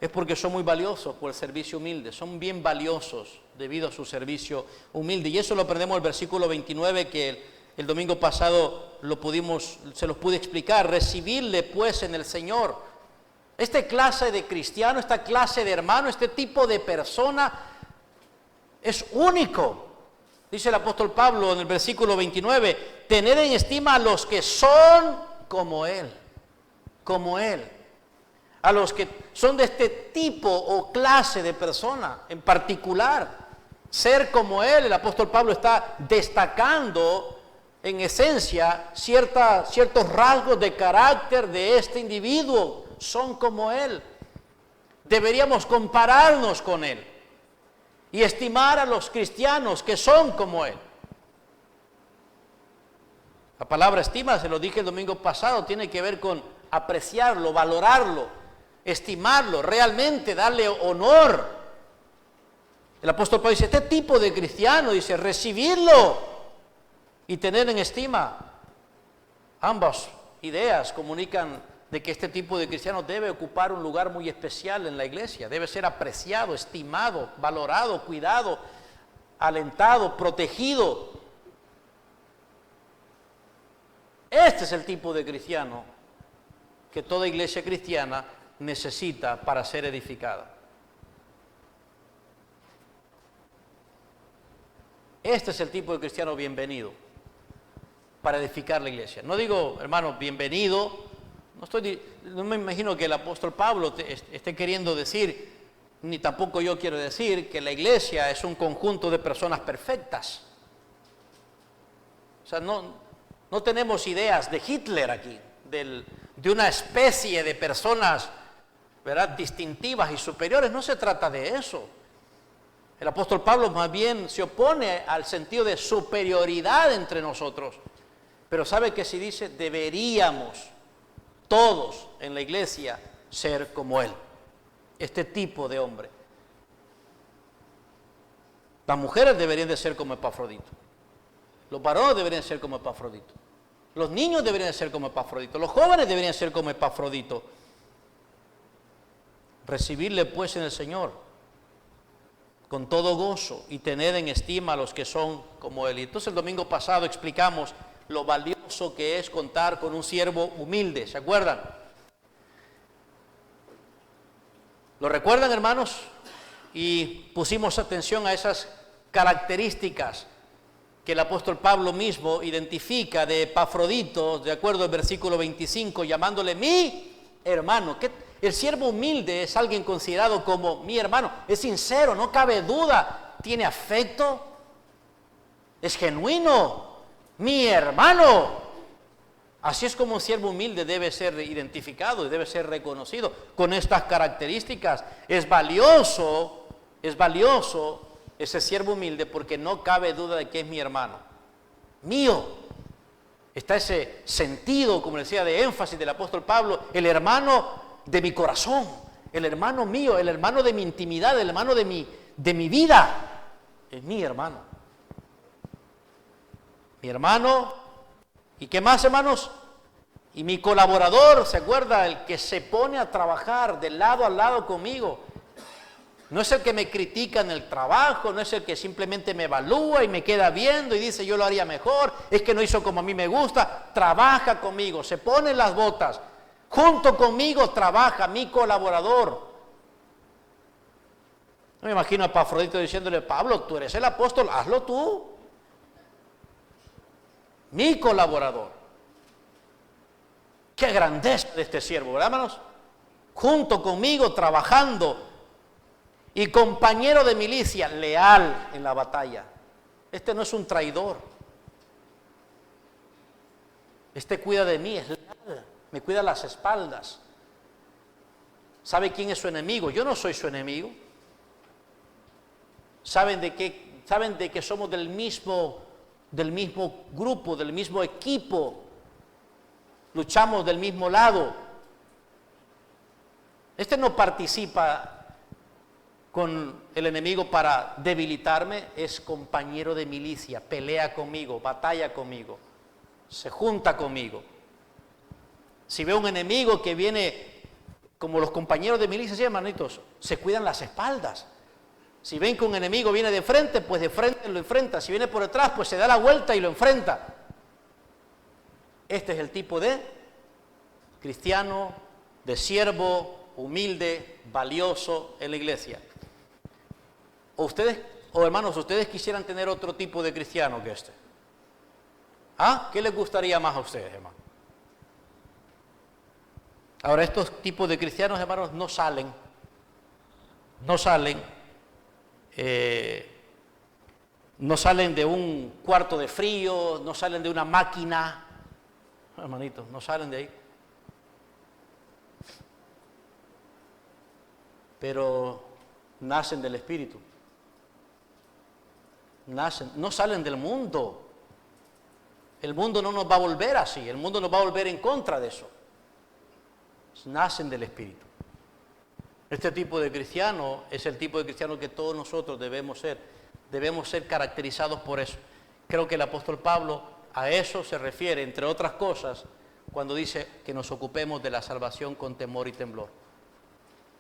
es porque son muy valiosos por el servicio humilde, son bien valiosos debido a su servicio humilde. Y eso lo aprendemos en el versículo 29 que el domingo pasado se los pude explicar. Recibirle pues en el Señor. Esta clase de cristiano, esta clase de hermano, este tipo de persona es único. Dice el apóstol Pablo en el versículo 29, tener en estima a los que son como Él, como Él. A los que son de este tipo o clase de persona en particular. Ser como Él, el apóstol Pablo está destacando en esencia ciertos rasgos de carácter de este individuo. Son como Él. Deberíamos compararnos con Él y estimar a los cristianos que son como Él. La palabra estima, se lo dije el domingo pasado, tiene que ver con apreciarlo, valorarlo, estimarlo, realmente darle honor. El apóstol Pablo dice, este tipo de cristiano, dice, recibirlo y tener en estima. Ambas ideas comunican de que este tipo de cristiano debe ocupar un lugar muy especial en la iglesia, debe ser apreciado, estimado, valorado, cuidado, alentado, protegido. Este es el tipo de cristiano que toda iglesia cristiana necesita para ser edificada. Este es el tipo de cristiano bienvenido para edificar la iglesia. No digo, hermano, bienvenido, no me imagino que el apóstol Pablo esté queriendo decir, ni tampoco yo quiero decir, que la iglesia es un conjunto de personas perfectas. O sea, no tenemos ideas de Hitler aquí, de una especie de personas, ¿verdad?, distintivas y superiores. No se trata de eso. El apóstol Pablo más bien se opone al sentido de superioridad entre nosotros. Pero sabe que si dice, deberíamos todos en la iglesia ser como Él. Este tipo de hombre. Las mujeres deberían de ser como Epafrodito. Los varones deberían ser como Epafrodito. Los niños deberían ser como Epafrodito. Los jóvenes deberían ser como Epafrodito. Recibirle pues en el Señor con todo gozo y tener en estima a los que son como Él. Y entonces el domingo pasado explicamos lo valioso que es contar con un siervo humilde. ¿Se acuerdan? ¿Lo recuerdan, hermanos? Y pusimos atención a esas características que el apóstol Pablo mismo identifica de Epafrodito, de acuerdo al versículo 25, llamándole mi hermano. El siervo humilde es alguien considerado como mi hermano. Es sincero, no cabe duda. Tiene afecto. Es genuino. Mi hermano. Así es como un siervo humilde debe ser identificado y debe ser reconocido con estas características. Es valioso ese siervo humilde porque no cabe duda de que es mi hermano. Mío. Está ese sentido, como decía, de énfasis del apóstol Pablo, el hermano de mi corazón, el hermano mío, el hermano de mi intimidad, el hermano de mi vida. Es mi hermano. mi hermano, ¿y qué más, hermanos? Y mi colaborador, ¿se acuerda? El que se pone a trabajar de lado a lado conmigo. No es el que me critica en el trabajo, no es el que simplemente me evalúa y me queda viendo y dice yo lo haría mejor, es que no hizo como a mí me gusta. Trabaja conmigo, se pone las botas, junto conmigo trabaja mi colaborador. No me imagino a Epafrodito diciéndole, Pablo, tú eres el apóstol, hazlo tú. Mi colaborador. Qué grandeza de este siervo, ¿verdad, hermanos? Junto conmigo trabajando. Y compañero de milicia, leal en la batalla. Este no es un traidor. Este cuida de mí, es leal. Me cuida las espaldas. ¿Sabe quién es su enemigo? Yo no soy su enemigo. ¿Saben de que somos del mismo grupo, del mismo equipo? Luchamos del mismo lado. Este no participa con el enemigo para debilitarme, es compañero de milicia, pelea conmigo, batalla conmigo, se junta conmigo. Si veo un enemigo que viene, como los compañeros de milicia, sí, hermanitos, se cuidan las espaldas. Si ven que un enemigo viene de frente, pues de frente lo enfrenta. Si viene por detrás, pues se da la vuelta y lo enfrenta. Este es el tipo de cristiano, de siervo, humilde, valioso en la iglesia. O hermanos, ustedes quisieran tener otro tipo de cristiano que este. ¿Ah? ¿Qué les gustaría más a ustedes, hermanos? Ahora, estos tipos de cristianos, hermanos, no salen de un cuarto de frío, no salen de una máquina, hermanitos, no salen de ahí. Pero nacen del Espíritu. No salen del mundo. El mundo no nos va a volver así, el mundo nos va a volver en contra de eso. Nacen del Espíritu. Este tipo de cristiano es el tipo de cristiano que todos nosotros debemos ser caracterizados por eso. Creo que el apóstol Pablo a eso se refiere, entre otras cosas, cuando dice que nos ocupemos de la salvación con temor y temblor.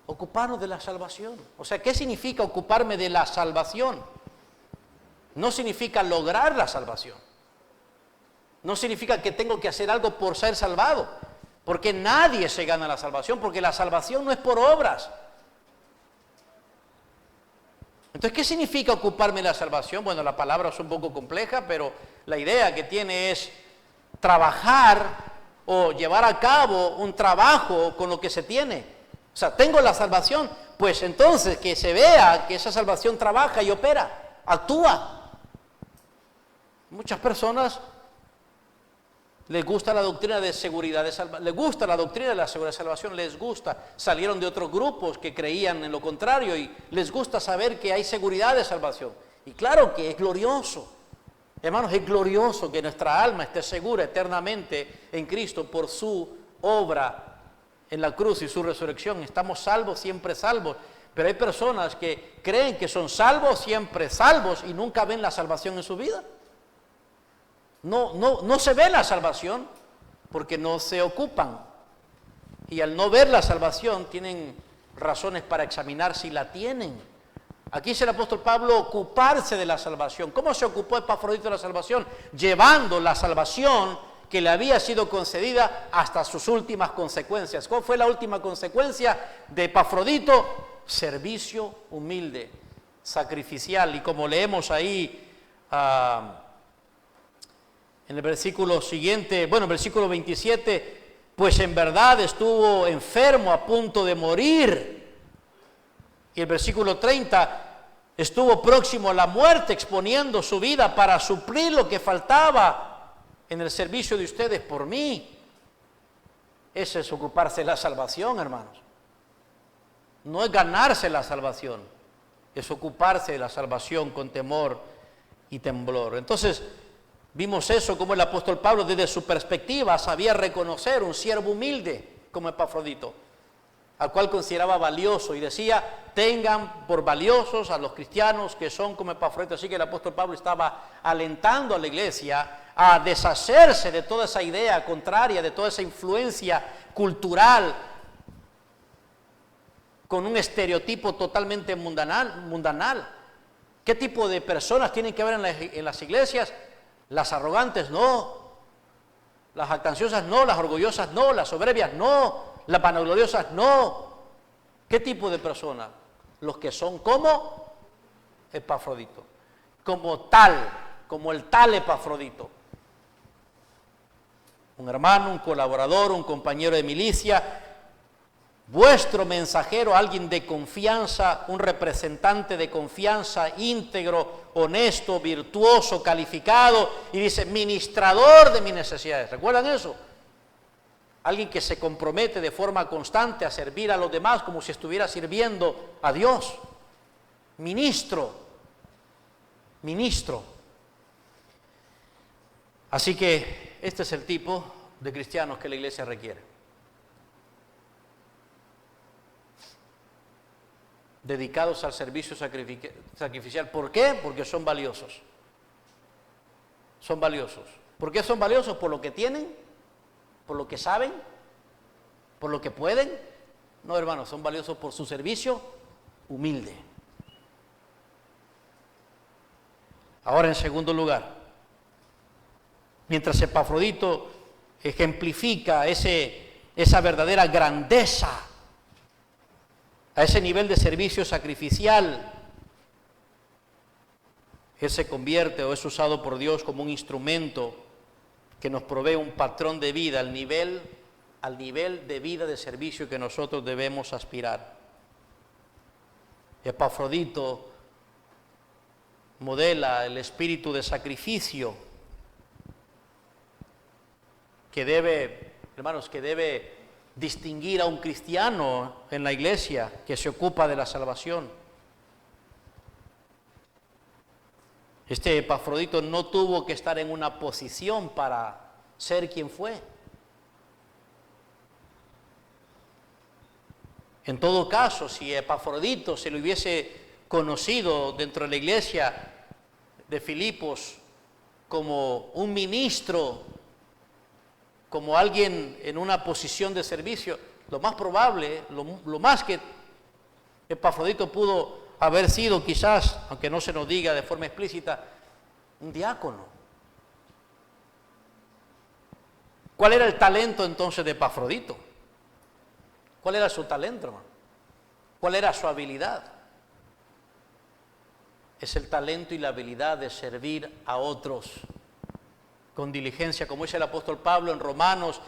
Ocuparnos de la salvación. O sea, ¿qué significa ocuparme de la salvación? No significa lograr la salvación. No significa que tengo que hacer algo por ser salvado. Porque nadie se gana la salvación, porque la salvación no es por obras. Entonces, ¿qué significa ocuparme de la salvación? Bueno, la palabra es un poco compleja, pero la idea que tiene es trabajar o llevar a cabo un trabajo con lo que se tiene. O sea, tengo la salvación, pues entonces que se vea que esa salvación trabaja y opera, actúa. Muchas personas les gusta la doctrina de seguridad de salvación, les gusta la doctrina de la seguridad de salvación, les gusta, salieron de otros grupos que creían en lo contrario y les gusta saber que hay seguridad de salvación. Y claro que es glorioso, hermanos, es glorioso que nuestra alma esté segura eternamente en Cristo por su obra en la cruz y su resurrección. Estamos salvos, siempre salvos, pero hay personas que creen que son salvos, siempre salvos y nunca ven la salvación en su vida. No se ve la salvación porque no se ocupan. Y al no ver la salvación tienen razones para examinar si la tienen. Aquí dice el apóstol Pablo ocuparse de la salvación. ¿Cómo se ocupó Epafrodito de la salvación? Llevando la salvación que le había sido concedida hasta sus últimas consecuencias. ¿Cuál fue la última consecuencia de Epafrodito? Servicio humilde, sacrificial. Y como leemos ahí en el versículo siguiente, bueno, versículo 27, pues en verdad estuvo enfermo a punto de morir. Y el versículo 30, estuvo próximo a la muerte, exponiendo su vida para suplir lo que faltaba en el servicio de ustedes por mí. Ese es ocuparse de la salvación, hermanos. No es ganarse la salvación, es ocuparse de la salvación con temor y temblor. Entonces, vimos eso como el apóstol Pablo desde su perspectiva sabía reconocer un siervo humilde como Epafrodito. al cual consideraba valioso, y decía: tengan por valiosos a los cristianos que son como Epafrodito. Así que el apóstol Pablo estaba alentando a la iglesia a deshacerse de toda esa idea contraria, de toda esa influencia cultural, con un estereotipo totalmente mundanal. ¿Qué tipo de personas tienen que haber en las iglesias? Las arrogantes no, las jactanciosas no, las orgullosas no, las soberbias no, las vanagloriosas no. ¿Qué tipo de personas? Los que son como Epafrodito, como el tal Epafrodito. Un hermano, un colaborador, un compañero de milicia, vuestro mensajero, alguien de confianza, un representante de confianza, íntegro, honesto, virtuoso, calificado, y dice: ministrador de mis necesidades. ¿Recuerdan eso? Alguien que se compromete de forma constante a servir a los demás como si estuviera sirviendo a Dios. Ministro. Así que este es el tipo de cristianos que la iglesia requiere. Dedicados al servicio sacrificial. ¿Por qué? Porque son valiosos. Son valiosos. ¿Por qué son valiosos? ¿Por lo que tienen? ¿Por lo que saben? ¿Por lo que pueden? No, hermanos, son valiosos por su servicio humilde. Ahora, en segundo lugar, mientras Epafrodito ejemplifica esa verdadera grandeza, a ese nivel de servicio sacrificial, él se convierte o es usado por Dios como un instrumento que nos provee un patrón de vida al nivel de vida de servicio que nosotros debemos aspirar. Epafrodito modela el espíritu de sacrificio que debe distinguir a un cristiano en la iglesia que se ocupa de la salvación. Este Epafrodito no tuvo que estar en una posición para ser quien fue. En todo caso, si Epafrodito se lo hubiese conocido dentro de la iglesia de Filipos como un ministro, como alguien en una posición de servicio, lo más probable, lo más que Epafrodito pudo haber sido, quizás, aunque no se nos diga de forma explícita, un diácono. ¿Cuál era el talento entonces de Epafrodito? ¿Cuál era su talento, hermano? ¿Cuál era su habilidad? Es el talento y la habilidad de servir a otros con diligencia, como dice el apóstol Pablo en Romanos.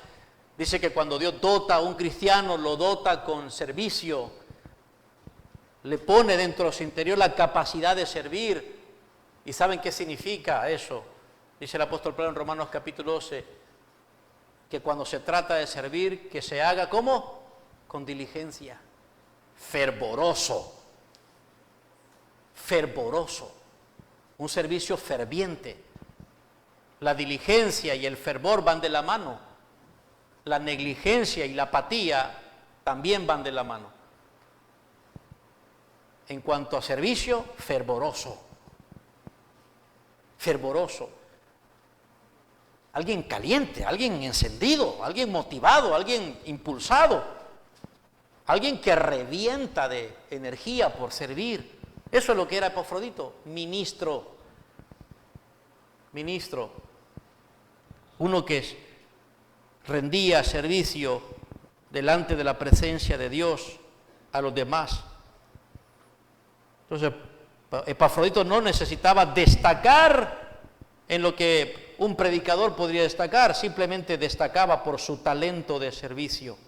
Dice que cuando Dios dota a un cristiano, lo dota con servicio, le pone dentro de su interior la capacidad de servir. ¿Y saben qué significa eso? Dice el apóstol Pablo en Romanos capítulo 12, que cuando se trata de servir, que se haga ¿cómo? Con diligencia, fervoroso, un servicio ferviente. La diligencia y el fervor van de la mano. La negligencia y la apatía también van de la mano. En cuanto a servicio, fervoroso. Alguien caliente, alguien encendido, alguien motivado, alguien impulsado, alguien que revienta de energía por servir. Eso es lo que era Epafrodito, ministro. Uno que rendía servicio delante de la presencia de Dios a los demás. Entonces, Epafrodito no necesitaba destacar en lo que un predicador podría destacar, simplemente destacaba por su talento de servicio.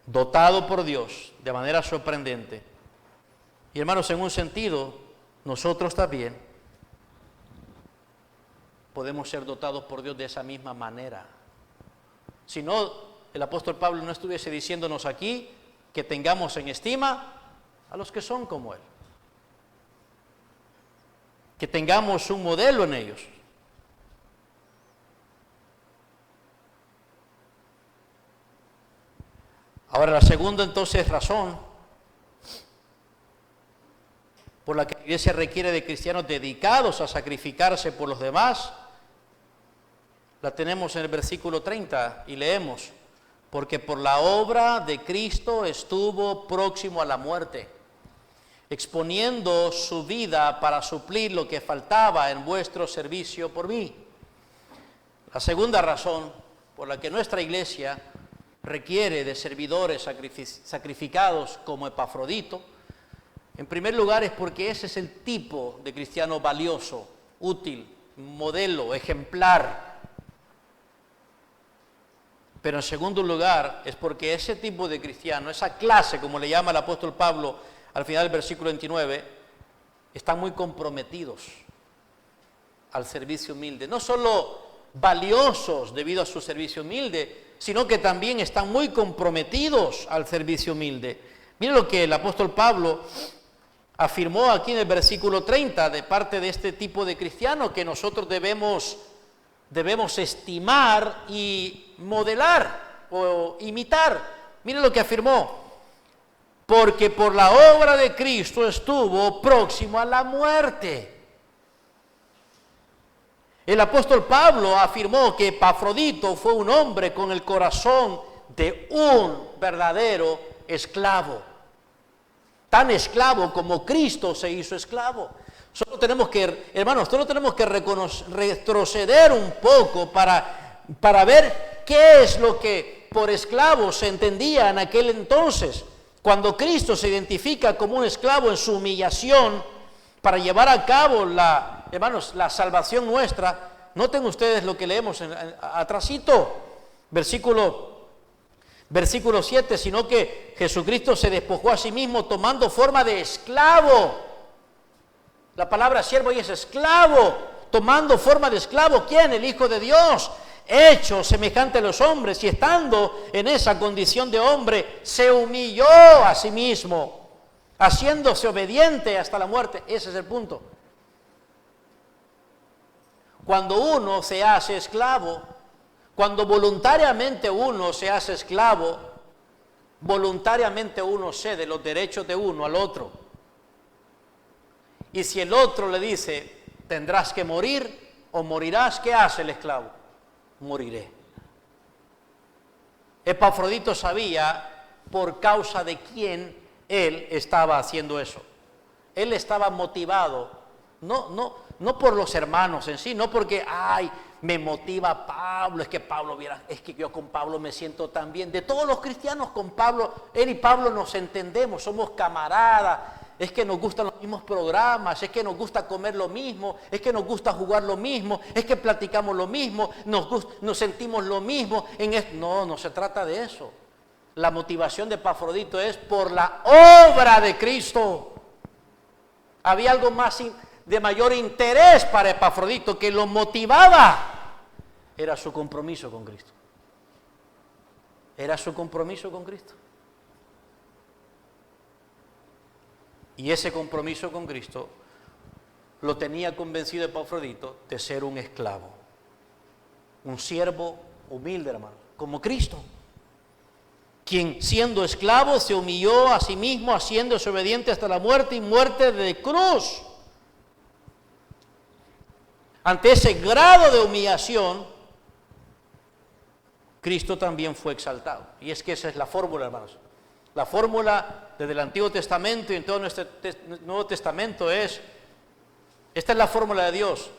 Dotado por Dios de manera sorprendente. Y hermanos, en un sentido, nosotros también podemos ser dotados por Dios de esa misma manera. Si no, el apóstol Pablo no estuviese diciéndonos aquí que tengamos en estima a los que son como Él. Que tengamos un modelo en ellos. Ahora, la segunda entonces razón por la que la iglesia requiere de cristianos dedicados a sacrificarse por los demás, la tenemos en el versículo 30 y leemos: porque por la obra de Cristo estuvo próximo a la muerte, exponiendo su vida para suplir lo que faltaba en vuestro servicio por mí. La segunda razón por la que nuestra iglesia requiere de servidores sacrificados como Epafrodito, en primer lugar, es porque ese es el tipo de cristiano valioso, útil, modelo, ejemplar. Pero en segundo lugar, es porque ese tipo de cristiano, esa clase, como le llama el apóstol Pablo al final del versículo 29, están muy comprometidos al servicio humilde. No solo valiosos debido a su servicio humilde, sino que también están muy comprometidos al servicio humilde. Miren lo que el apóstol Pablo afirmó aquí en el versículo 30 de parte de este tipo de cristiano que nosotros debemos estimar y modelar o imitar. Miren lo que afirmó: porque por la obra de Cristo estuvo próximo a la muerte. El apóstol Pablo afirmó que Epafrodito fue un hombre con el corazón de un verdadero esclavo. Tan esclavo como Cristo se hizo esclavo. Solo tenemos que, hermanos, retroceder un poco para ver qué es lo que por esclavo se entendía en aquel entonces. Cuando Cristo se identifica como un esclavo en su humillación para llevar a cabo la salvación nuestra, noten ustedes lo que leemos atrasito, versículo 7, sino que Jesucristo se despojó a sí mismo tomando forma de esclavo. La palabra siervo ahí es esclavo, tomando forma de esclavo. ¿Quién? El Hijo de Dios, hecho semejante a los hombres, y estando en esa condición de hombre, se humilló a sí mismo, haciéndose obediente hasta la muerte. Ese es el punto. Cuando uno se hace esclavo, cuando voluntariamente uno se hace esclavo, voluntariamente uno cede los derechos de uno al otro. Y si el otro le dice, tendrás que morir o morirás, ¿qué hace el esclavo? Moriré. Epafrodito sabía por causa de quién él estaba haciendo eso. Él estaba motivado, no por los hermanos en sí, no porque, me motiva Pablo, es que yo con Pablo me siento tan bien. De todos los cristianos con Pablo, él y Pablo nos entendemos, somos camaradas, es que nos gustan los mismos programas, es que nos gusta comer lo mismo, es que nos gusta jugar lo mismo, es que platicamos lo mismo, nos sentimos lo mismo. No se trata de eso. La motivación de Epafrodito es por la obra de Cristo. Había algo más de mayor interés para Epafrodito que lo motivaba. Era su compromiso con Cristo. Era su compromiso con Cristo. Y ese compromiso con Cristo lo tenía convencido Epafrodito de ser un esclavo, un siervo humilde, hermano, como Cristo, quien siendo esclavo se humilló a sí mismo, haciéndose obediente hasta la muerte y muerte de cruz. Ante ese grado de humillación, Cristo también fue exaltado. Y es que esa es la fórmula, hermanos. La fórmula desde el Antiguo Testamento y en todo nuestro Nuevo Testamento esta es la fórmula de Dios.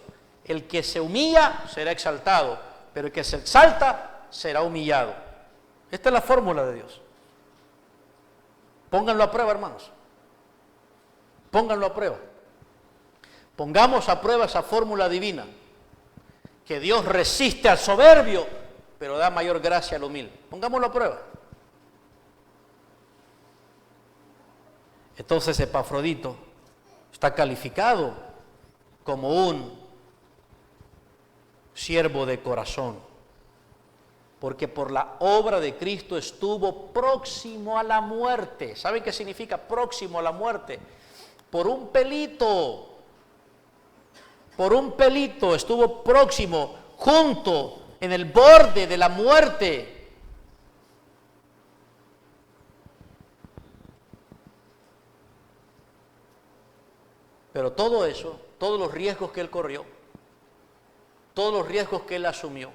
El que se humilla será exaltado, pero el que se exalta será humillado. Esta es la fórmula de Dios. Pónganlo a prueba, hermanos. Pónganlo a prueba. Pongamos a prueba esa fórmula divina, que Dios resiste al soberbio, pero da mayor gracia al humilde. Pongámoslo a prueba. Entonces Epafrodito está calificado como un siervo de corazón, porque por la obra de Cristo estuvo próximo a la muerte. ¿Saben qué significa próximo a la muerte? Por un pelito estuvo próximo, junto, en el borde de la muerte. todo eso, todos los riesgos que él corrió, todos los riesgos que él asumió,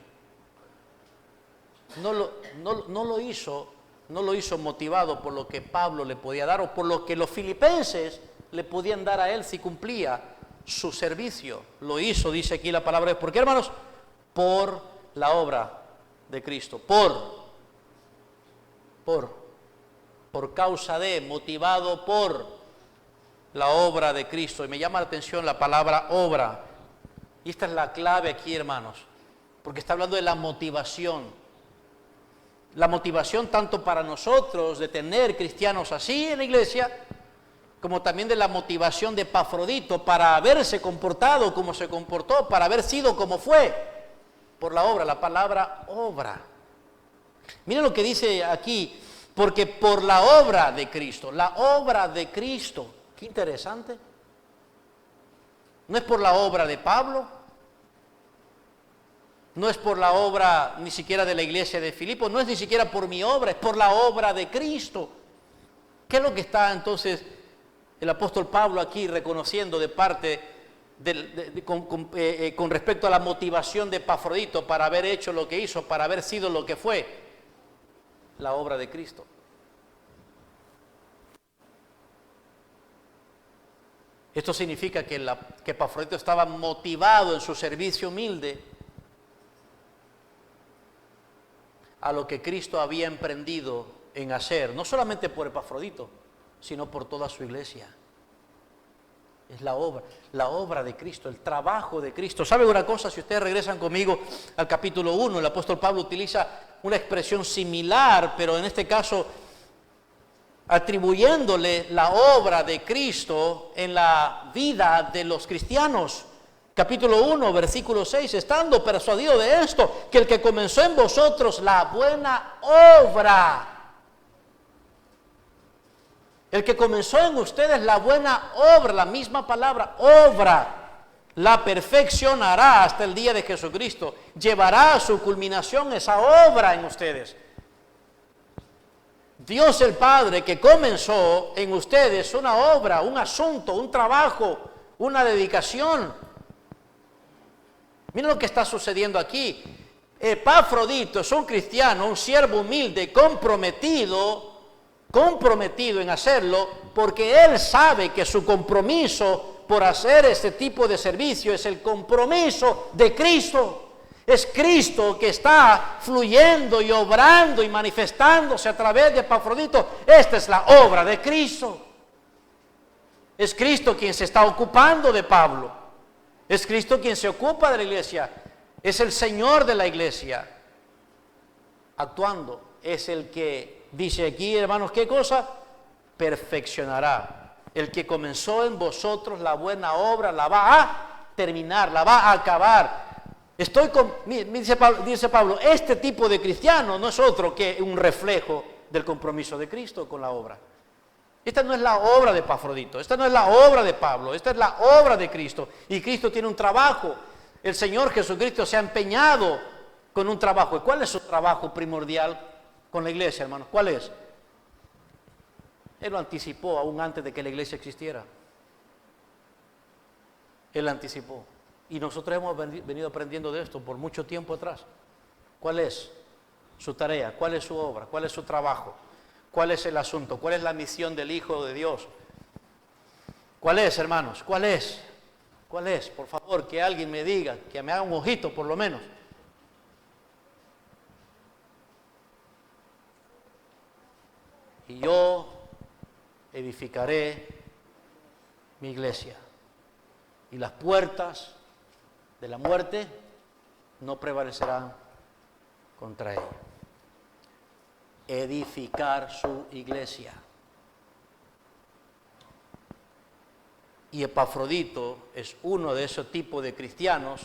no lo hizo motivado por lo que Pablo le podía dar o por lo que los filipenses le podían dar a él si cumplía su servicio. Lo hizo, dice aquí la palabra. ¿Por qué, hermanos? Por la obra de Cristo. Por causa de, motivado por la obra de Cristo. Y me llama la atención la palabra obra. Y esta es la clave aquí, hermanos, porque está hablando de la motivación. La motivación tanto para nosotros de tener cristianos así en la iglesia, como también de la motivación de Epafrodito para haberse comportado como se comportó, para haber sido como fue, por la obra, la palabra obra. Miren lo que dice aquí, porque por la obra de Cristo, qué interesante. No es por la obra de Pablo, no es por la obra ni siquiera de la iglesia de Filipos, no es ni siquiera por mi obra, es por la obra de Cristo. ¿Qué es lo que está entonces el apóstol Pablo aquí reconociendo de parte con respecto a la motivación de Epafrodito para haber hecho lo que hizo, para haber sido lo que fue? La obra de Cristo. Esto significa que Epafrodito estaba motivado en su servicio humilde a lo que Cristo había emprendido en hacer, no solamente por Epafrodito, sino por toda su iglesia. Es la obra de Cristo, el trabajo de Cristo. ¿Sabe una cosa? Si ustedes regresan conmigo al capítulo 1, el apóstol Pablo utiliza una expresión similar, pero en este caso atribuyéndole la obra de Cristo en la vida de los cristianos. Capítulo 1, versículo 6, estando persuadido de esto, que el que comenzó en vosotros la buena obra, el que comenzó en ustedes la buena obra, la misma palabra, obra, la perfeccionará hasta el día de Jesucristo, llevará a su culminación esa obra en ustedes. Dios el Padre que comenzó en ustedes una obra, un asunto, un trabajo, una dedicación. Miren lo que está sucediendo aquí. Epafrodito es un cristiano, un siervo humilde, comprometido en hacerlo, porque él sabe que su compromiso por hacer este tipo de servicio es el compromiso de Cristo. Es Cristo que está fluyendo y obrando y manifestándose a través de Epafrodito. Esta es la obra de Cristo. Es Cristo quien se está ocupando de Pablo. Es Cristo quien se ocupa de la iglesia. Es el Señor de la iglesia actuando. Es el que dice aquí, hermanos, ¿qué cosa? Perfeccionará. El que comenzó en vosotros la buena obra la va a terminar, la va a acabar. Dice Pablo, este tipo de cristiano no es otro que un reflejo del compromiso de Cristo con la obra. Esta no es la obra de Epafrodito, esta no es la obra de Pablo, esta es la obra de Cristo. Y Cristo tiene un trabajo. El Señor Jesucristo se ha empeñado con un trabajo. ¿Y cuál es su trabajo primordial con la iglesia, hermanos? ¿Cuál es? Él lo anticipó aún antes de que la iglesia existiera. Él lo anticipó. Y nosotros hemos venido aprendiendo de esto por mucho tiempo atrás. ¿Cuál es su tarea? ¿Cuál es su obra? ¿Cuál es su trabajo? ¿Cuál es el asunto? ¿Cuál es la misión del Hijo de Dios? ¿Cuál es, hermanos? ¿Cuál es? ¿Cuál es? Por favor, que alguien me diga, que me haga un ojito por lo menos. Y yo edificaré mi iglesia. Y las puertas de la muerte no prevalecerán contra ella. Edificar su iglesia. Y Epafrodito es uno de esos tipos de cristianos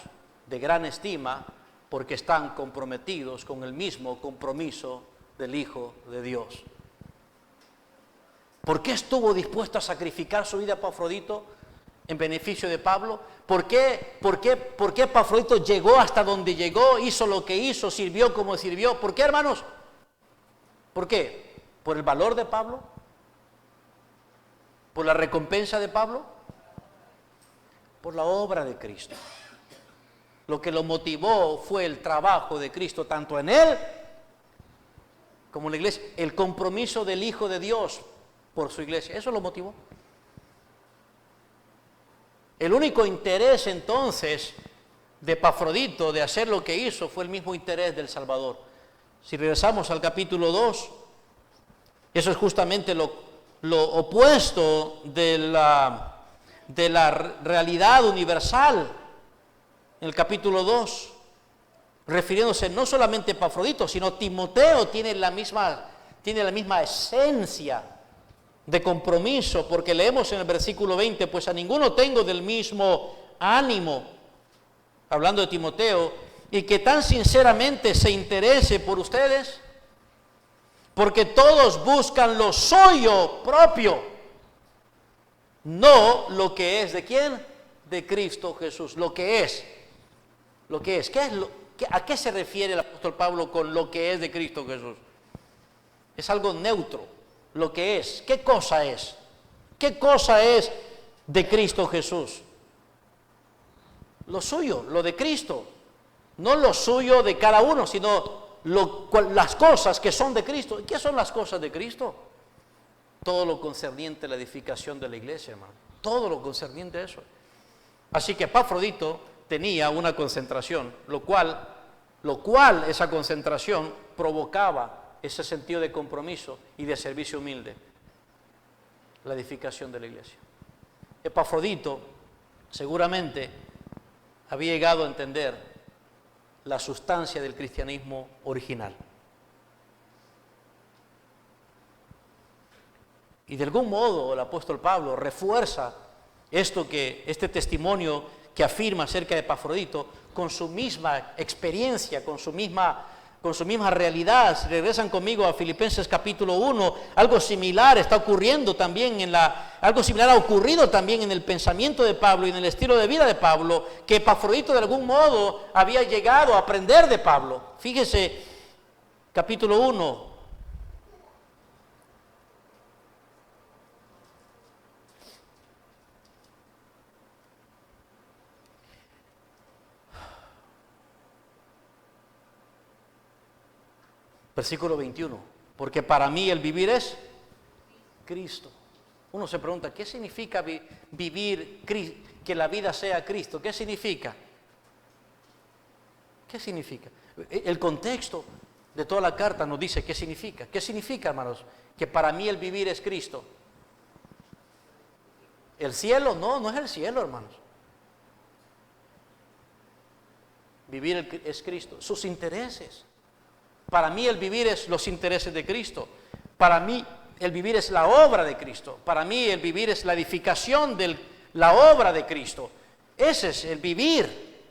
de gran estima porque están comprometidos con el mismo compromiso del Hijo de Dios. ¿Por qué estuvo dispuesto a sacrificar su vida Epafrodito en beneficio de Pablo? ¿Por qué Epafrodito llegó hasta donde llegó, hizo lo que hizo, sirvió como sirvió? ¿Por qué, hermanos? ¿Por qué? ¿Por el valor de Pablo? ¿Por la recompensa de Pablo? por la obra de Cristo. Lo que lo motivó fue el trabajo de Cristo, tanto en él como en la iglesia, el compromiso del Hijo de Dios por su iglesia. Eso lo motivó. El único interés entonces de Epafrodito de hacer lo que hizo fue el mismo interés del Salvador. Si regresamos al capítulo 2, eso es justamente lo opuesto de la realidad universal. En el capítulo 2, refiriéndose no solamente a Epafrodito, sino Timoteo tiene la misma esencia de compromiso, porque leemos en el versículo 20, pues a ninguno tengo del mismo ánimo, hablando de Timoteo, y que tan sinceramente se interese por ustedes, porque todos buscan lo suyo propio, no lo que es, ¿de quién? De Cristo Jesús, lo que es. ¿A qué se refiere el apóstol Pablo con lo que es de Cristo Jesús? Es algo neutro, lo que es. ¿Qué cosa es? ¿Qué cosa es de Cristo Jesús? Lo suyo, lo de Cristo. No lo suyo de cada uno, sino las cosas que son de Cristo. ¿Y qué son las cosas de Cristo? Todo lo concerniente a la edificación de la iglesia, hermano. Todo lo concerniente a eso. Así que Epafrodito tenía una concentración, lo cual esa concentración provocaba ese sentido de compromiso y de servicio humilde, la edificación de la iglesia. Epafrodito seguramente había llegado a entender la sustancia del cristianismo original. Y de algún modo el apóstol Pablo refuerza este testimonio que afirma acerca de Epafrodito con su misma experiencia, con su misma realidad. Si regresan conmigo a Filipenses capítulo 1, algo similar está ocurriendo también algo similar ha ocurrido también en el pensamiento de Pablo y en el estilo de vida de Pablo, que Epafrodito de algún modo había llegado a aprender de Pablo. Fíjese, capítulo 1. Versículo 21, porque para mí el vivir es Cristo. Uno se pregunta, ¿qué significa vivir, que la vida sea Cristo? ¿Qué significa? ¿Qué significa? El contexto de toda la carta nos dice qué significa. ¿Qué significa, hermanos? Que para mí el vivir es Cristo. ¿El cielo? No es el cielo, hermanos. Vivir es Cristo. Sus intereses. Para mí el vivir es los intereses de Cristo. Para mí el vivir es la obra de Cristo. Para mí el vivir es la edificación de la obra de Cristo. Ese es el vivir.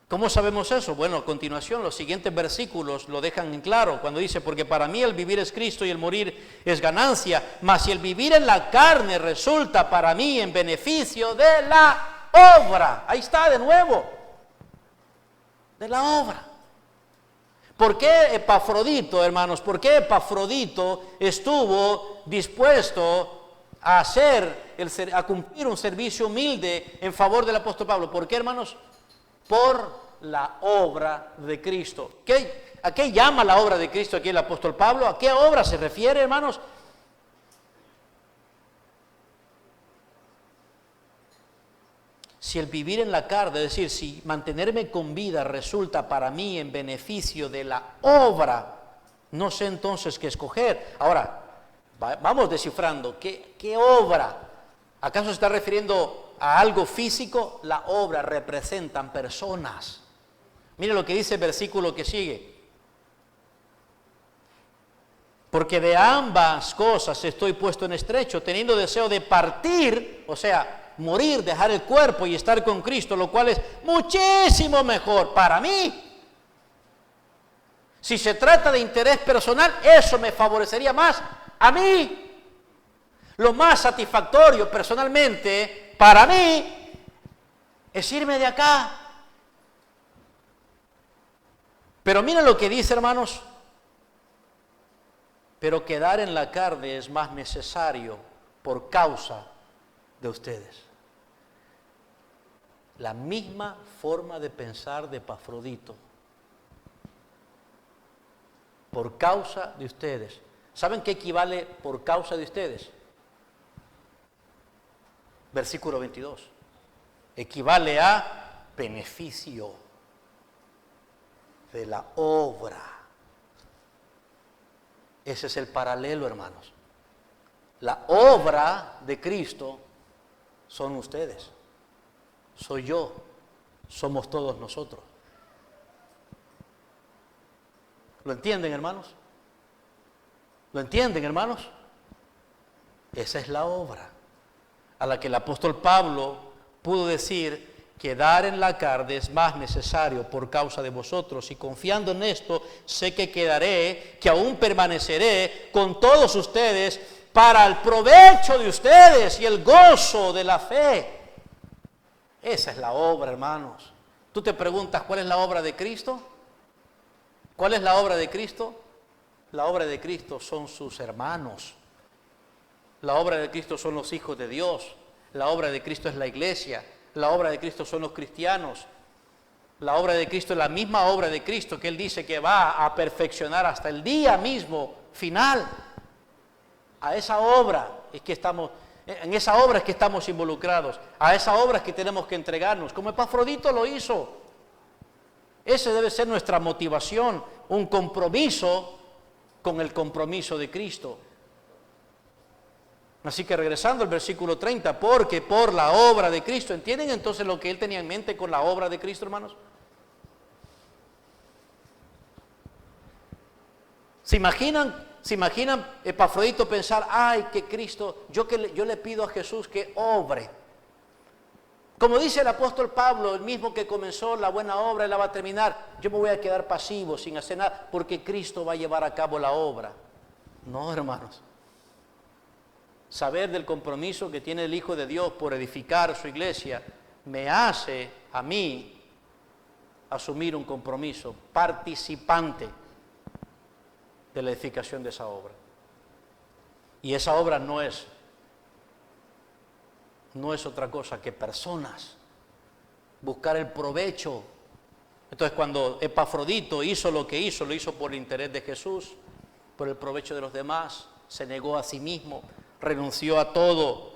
¿Cómo sabemos eso? Bueno, a continuación los siguientes versículos lo dejan en claro. Cuando dice, porque para mí el vivir es Cristo y el morir es ganancia. Mas si el vivir en la carne resulta para mí en beneficio de la obra. Ahí está de nuevo. De la obra. ¿Por qué Epafrodito, hermanos? ¿Por qué Epafrodito estuvo dispuesto a cumplir un servicio humilde en favor del apóstol Pablo? ¿Por qué, hermanos? Por la obra de Cristo. ¿A qué llama la obra de Cristo aquí el apóstol Pablo? ¿A qué obra se refiere, hermanos? Si el vivir en la carne, es decir, si mantenerme con vida resulta para mí en beneficio de la obra, no sé entonces qué escoger. Ahora, vamos descifrando, ¿qué obra? ¿Acaso se está refiriendo a algo físico? La obra representan personas. Mire lo que dice el versículo que sigue. Porque de ambas cosas estoy puesto en estrecho, teniendo deseo de partir, o sea, morir, dejar el cuerpo y estar con Cristo, lo cual es muchísimo mejor para mí. Si se trata de interés personal, eso me favorecería más a mí. Lo más satisfactorio personalmente para mí es irme de acá. Pero miren lo que dice, hermanos. Pero quedar en la carne es más necesario por causa de ustedes. La misma forma de pensar de Epafrodito. Por causa de ustedes. ¿Saben qué equivale por causa de ustedes? Versículo 22. Equivale a beneficio de la obra. Ese es el paralelo, hermanos. La obra de Cristo son ustedes, soy yo, somos todos nosotros. ¿Lo entienden, hermanos? ¿Lo entienden, hermanos? Esa es la obra a la que el apóstol Pablo pudo decir que dar en la carne es más necesario por causa de vosotros, y confiando en esto sé que quedaré, que aún permaneceré con todos ustedes para el provecho de ustedes y el gozo de la fe. Esa es la obra, hermanos. Tú te preguntas, ¿cuál es la obra de Cristo? ¿Cuál es la obra de Cristo? La obra de Cristo son sus hermanos. La obra de Cristo son los hijos de Dios. La obra de Cristo es la iglesia. La obra de Cristo son los cristianos. La obra de Cristo es la misma obra de Cristo que Él dice que va a perfeccionar hasta el día mismo final. A esa obra es que estamos, en esa obra es que estamos involucrados. A esa obra es que tenemos que entregarnos, como Epafrodito lo hizo. Ese debe ser nuestra motivación, un compromiso con el compromiso de Cristo. Así que regresando al versículo 30, porque por la obra de Cristo, ¿entienden entonces lo que él tenía en mente con la obra de Cristo, hermanos? ¿Se imaginan Epafrodito pensar, ay, que Cristo, yo le pido a Jesús que obre? Como dice el apóstol Pablo, el mismo que comenzó la buena obra, él la va a terminar. Yo me voy a quedar pasivo, sin hacer nada, porque Cristo va a llevar a cabo la obra. No, hermanos. Saber del compromiso que tiene el Hijo de Dios por edificar su iglesia me hace a mí asumir un compromiso participante de la edificación de esa obra. Y esa obra no es otra cosa que personas, buscar el provecho. Entonces, cuando Epafrodito hizo lo que hizo, lo hizo por el interés de Jesús, por el provecho de los demás, se negó a sí mismo, renunció a todo.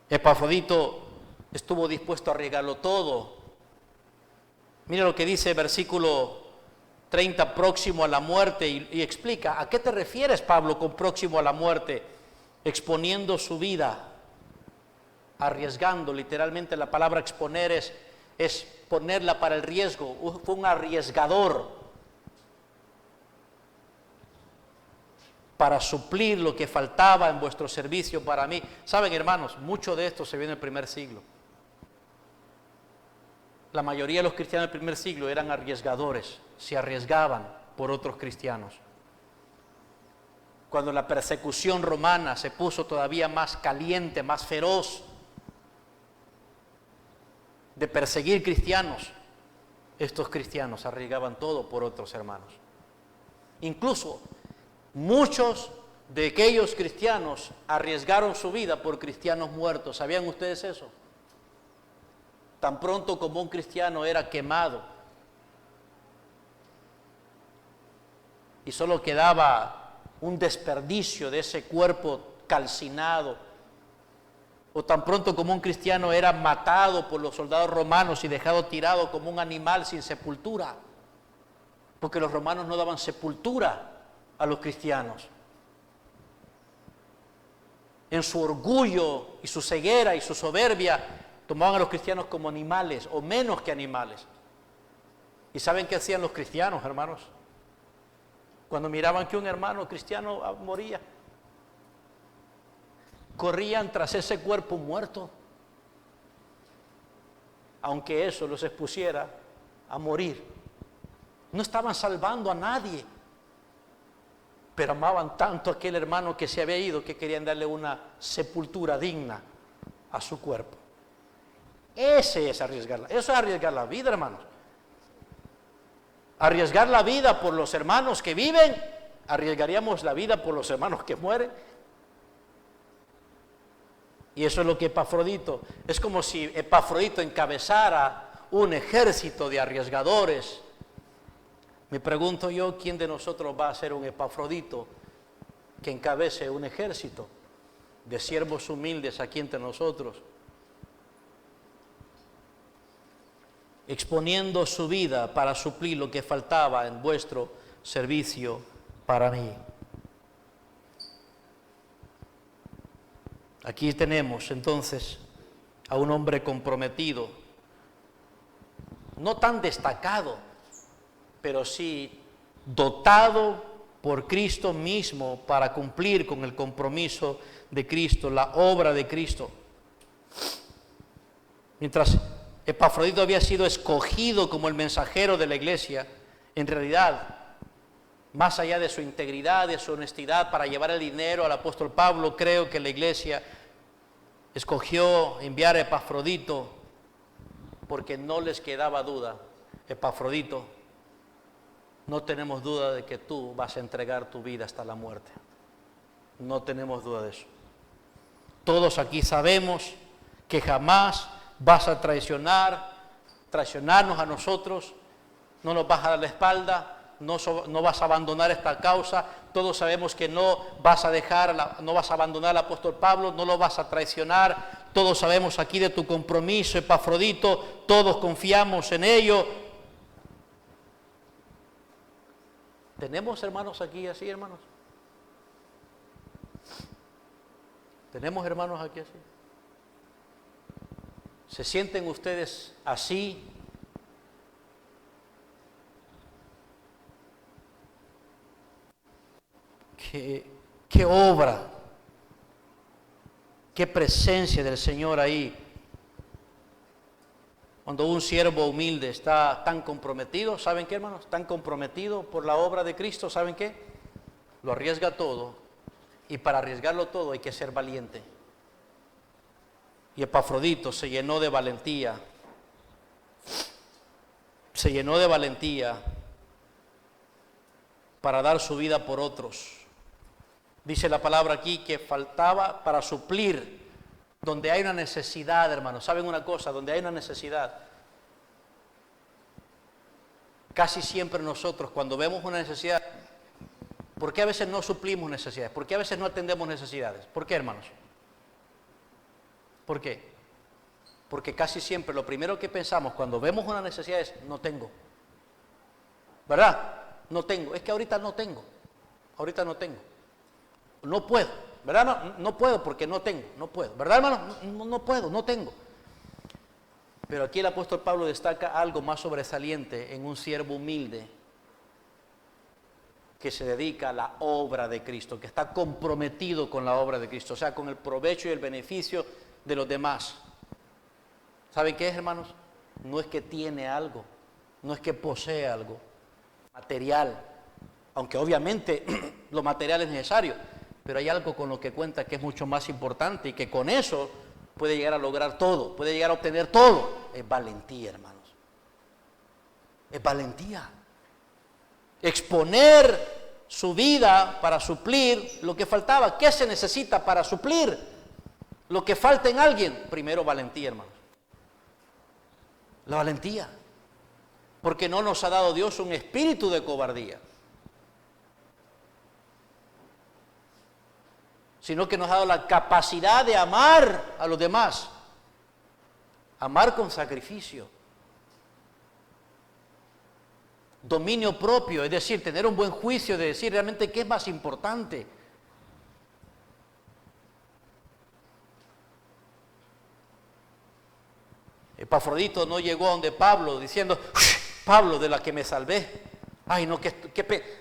Epafrodito estuvo dispuesto a arriesgarlo todo. Mira lo que dice versículo 30, próximo a la muerte, y explica, ¿a qué te refieres, Pablo, con próximo a la muerte? Exponiendo su vida, arriesgando, literalmente la palabra exponer es ponerla para el riesgo, fue un arriesgador para suplir lo que faltaba en vuestro servicio para mí. Saben, hermanos, mucho de esto se vio en el primer siglo. La mayoría de los cristianos del primer siglo eran arriesgadores, se arriesgaban por otros cristianos. Cuando la persecución romana se puso todavía más caliente, más feroz, de perseguir cristianos, estos cristianos arriesgaban todo por otros hermanos. Incluso muchos de aquellos cristianos arriesgaron su vida por cristianos muertos. ¿Sabían ustedes eso? Tan pronto como un cristiano era quemado y solo quedaba un desperdicio de ese cuerpo calcinado, o tan pronto como un cristiano era matado por los soldados romanos y dejado tirado como un animal sin sepultura, porque los romanos no daban sepultura a los cristianos. En su orgullo y su ceguera y su soberbia, tomaban a los cristianos como animales o menos que animales. ¿Y saben qué hacían los cristianos, hermanos? Cuando miraban que un hermano cristiano moría, corrían tras ese cuerpo muerto, aunque eso los expusiera a morir. No estaban salvando a nadie, pero amaban tanto a aquel hermano que se había ido que querían darle una sepultura digna a su cuerpo. Ese es arriesgarla. Eso es arriesgar la vida, hermanos. Arriesgar la vida por los hermanos que viven, arriesgaríamos la vida por los hermanos que mueren. Y eso es lo que Epafrodito, es como si Epafrodito encabezara un ejército de arriesgadores. Me pregunto yo, ¿quién de nosotros va a ser un Epafrodito que encabece un ejército de siervos humildes aquí entre nosotros, exponiendo su vida para suplir lo que faltaba en vuestro servicio para mí? Aquí tenemos entonces a un hombre comprometido, no tan destacado, pero sí dotado por Cristo mismo para cumplir con el compromiso de Cristo, la obra de Cristo. Mientras Epafrodito había sido escogido como el mensajero de la iglesia, en realidad, más allá de su integridad, de su honestidad para llevar el dinero al apóstol Pablo, creo que la iglesia escogió enviar a Epafrodito porque no les quedaba duda. Epafrodito, no tenemos duda de que tú vas a entregar tu vida hasta la muerte. No tenemos duda de eso. Todos aquí sabemos que jamás vas a traicionarnos a nosotros, no nos vas a dar la espalda, no vas a abandonar esta causa. Todos sabemos que no vas a abandonar al apóstol Pablo, no lo vas a traicionar. Todos sabemos aquí de tu compromiso, Epafrodito, todos confiamos en ello. ¿Tenemos hermanos aquí así, hermanos? ¿Tenemos hermanos aquí así? ¿Se sienten ustedes así? ¿Qué obra? ¿Qué presencia del Señor ahí? Cuando un siervo humilde está tan comprometido, ¿saben qué, hermanos? Tan comprometido por la obra de Cristo, ¿saben qué? Lo arriesga todo, y para arriesgarlo todo hay que ser valiente. Y Epafrodito se llenó de valentía, para dar su vida por otros. Dice la palabra aquí que faltaba para suplir donde hay una necesidad, hermanos. ¿Saben una cosa? Donde hay una necesidad, casi siempre nosotros cuando vemos una necesidad, ¿por qué a veces no suplimos necesidades? ¿Por qué a veces no atendemos necesidades? ¿Por qué, hermanos? ¿Por qué? Porque casi siempre lo primero que pensamos cuando vemos una necesidad es, no tengo. ¿Verdad? No tengo. Es que ahorita no tengo. No puedo, ¿verdad? No puedo porque no tengo, no puedo, ¿verdad, hermano? No puedo, no tengo. Pero aquí el apóstol Pablo destaca algo más sobresaliente en un siervo humilde que se dedica a la obra de Cristo, que está comprometido con la obra de Cristo, o sea, con el provecho y el beneficio de los demás. ¿Saben qué es, hermanos? No es que tiene algo, no es que posee algo material, aunque obviamente lo material es necesario, pero hay algo con lo que cuenta que es mucho más importante y que con eso puede llegar a lograr todo, puede llegar a obtener todo. Es valentía, hermanos. Es valentía. Exponer su vida para suplir lo que faltaba. ¿Qué se necesita para suplir lo que falta en alguien? Primero, valentía, hermanos. La valentía. Porque no nos ha dado Dios un espíritu de cobardía, sino que nos ha dado la capacidad de amar a los demás, amar con sacrificio, dominio propio, es decir, tener un buen juicio de decir realmente qué es más importante. Epafrodito no llegó a donde Pablo diciendo, Pablo, de la que me salvé. Ay, no,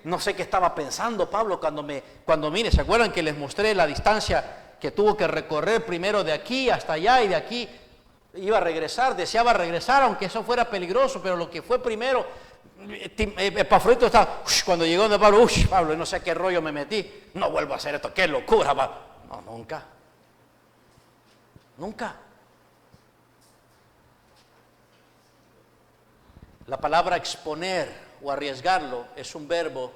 no sé qué estaba pensando Pablo cuando mire, ¿se acuerdan que les mostré la distancia que tuvo que recorrer primero de aquí hasta allá y de aquí iba a regresar, deseaba regresar, aunque eso fuera peligroso, pero lo que fue primero, Epafrodito estaba, cuando llegó donde Pablo, Pablo, no sé qué rollo me metí, no vuelvo a hacer esto, qué locura, Pablo. No, nunca. La palabra exponer o arriesgarlo es un verbo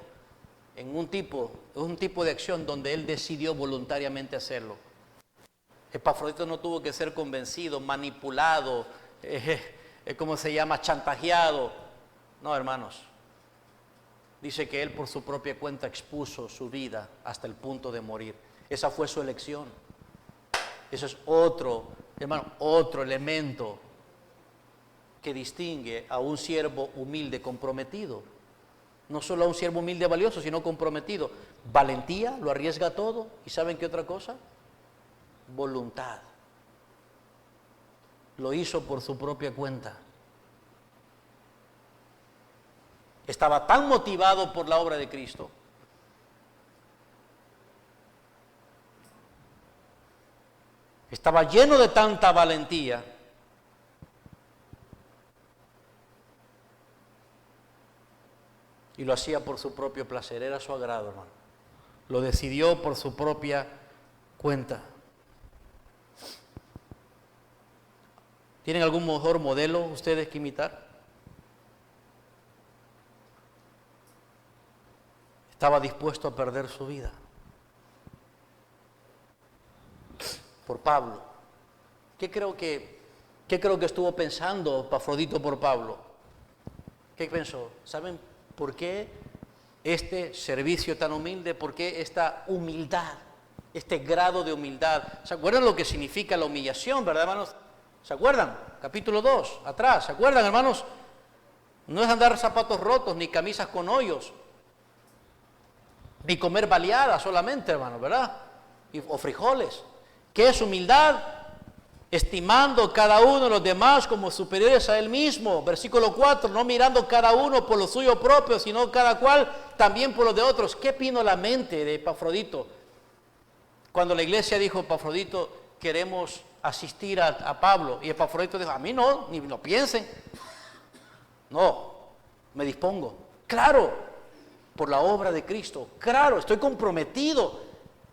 es un tipo de acción donde él decidió voluntariamente hacerlo. Epafrodito no tuvo que ser convencido, manipulado, ¿cómo se llama? Chantajeado. No, hermanos. Dice que él por su propia cuenta expuso su vida hasta el punto de morir. Esa fue su elección. Eso es otro, hermano, otro elemento que distingue a un siervo humilde comprometido. No solo a un siervo humilde valioso, sino comprometido. Valentía, lo arriesga todo. ¿Y saben qué otra cosa? Voluntad. Lo hizo por su propia cuenta. Estaba tan motivado por la obra de Cristo. Estaba lleno de tanta valentía y lo hacía por su propio placer, era su agrado, hermano. Lo decidió por su propia cuenta. ¿Tienen algún mejor modelo ustedes que imitar? Estaba dispuesto a perder su vida por Pablo. ¿Qué creo que estuvo pensando Epafrodito por Pablo? ¿Qué pensó? ¿Saben por qué este servicio tan humilde? ¿Por qué esta humildad? Este grado de humildad. ¿Se acuerdan lo que significa la humillación, verdad, hermanos? ¿Se acuerdan? Capítulo 2, atrás. ¿Se acuerdan, hermanos? No es andar zapatos rotos, ni camisas con hoyos, ni comer baleadas solamente, hermanos, ¿verdad? O frijoles. ¿Qué es humildad? Estimando cada uno de los demás como superiores a él mismo. Versículo 4, no mirando cada uno por lo suyo propio, sino cada cual también por los de otros. ¿Qué vino a la mente de Epafrodito? Cuando la iglesia dijo, Epafrodito, queremos asistir a Pablo. Y Epafrodito dijo, a mí no, ni lo piensen. No, me dispongo. Claro, por la obra de Cristo. Claro, estoy comprometido.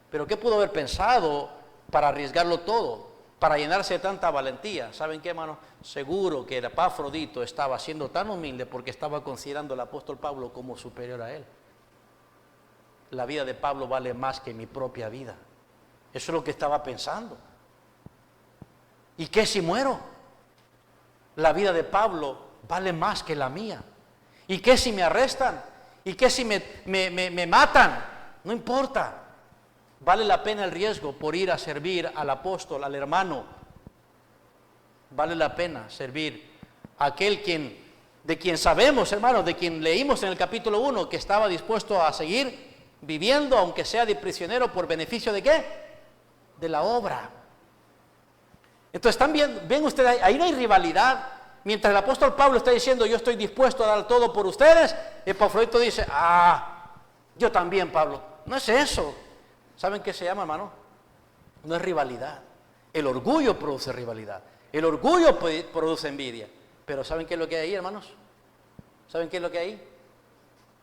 Pero ¿qué pudo haber pensado para arriesgarlo todo? Para llenarse de tanta valentía. ¿Saben qué, hermano? Seguro que Epafrodito estaba siendo tan humilde porque estaba considerando al apóstol Pablo como superior a él. La vida de Pablo vale más que mi propia vida. Eso es lo que estaba pensando. ¿Y qué si muero? La vida de Pablo vale más que la mía. ¿Y qué si me arrestan? ¿Y qué si me matan? No importa. Vale la pena el riesgo por ir a servir al apóstol, al hermano. Vale la pena servir a aquel de quien sabemos, hermanos, de quien leímos en el capítulo 1, que estaba dispuesto a seguir viviendo, aunque sea de prisionero, por beneficio ¿de qué? De la obra. Entonces, ven ustedes, ahí no hay rivalidad. Mientras el apóstol Pablo está diciendo, yo estoy dispuesto a dar todo por ustedes, Epafrodito dice, yo también, Pablo. No es eso. ¿Saben qué se llama, hermano? No es rivalidad. El orgullo produce rivalidad. El orgullo produce envidia. Pero ¿saben qué es lo que hay ahí, hermanos? ¿Saben qué es lo que hay ahí?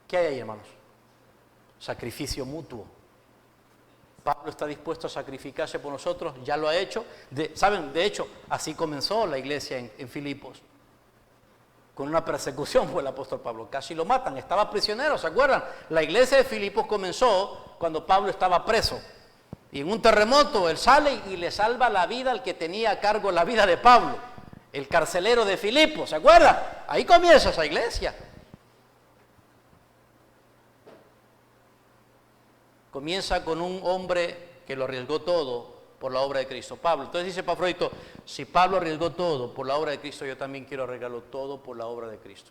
¿Qué hay ahí, hermanos? Sacrificio mutuo. Pablo está dispuesto a sacrificarse por nosotros, ya lo ha hecho. ¿Saben? De hecho, así comenzó la iglesia en Filipos. Con una persecución fue el apóstol Pablo. Casi lo matan, estaba prisionero, ¿se acuerdan? La iglesia de Filipos comenzó cuando Pablo estaba preso. Y en un terremoto él sale y le salva la vida al que tenía a cargo la vida de Pablo. El carcelero de Filipos, ¿se acuerdan? Ahí comienza esa iglesia. Comienza con un hombre que lo arriesgó todo por la obra de Cristo, Pablo. Entonces dice Epafrodito, si Pablo arriesgó todo por la obra de Cristo, yo también quiero arriesgarlo todo por la obra de Cristo.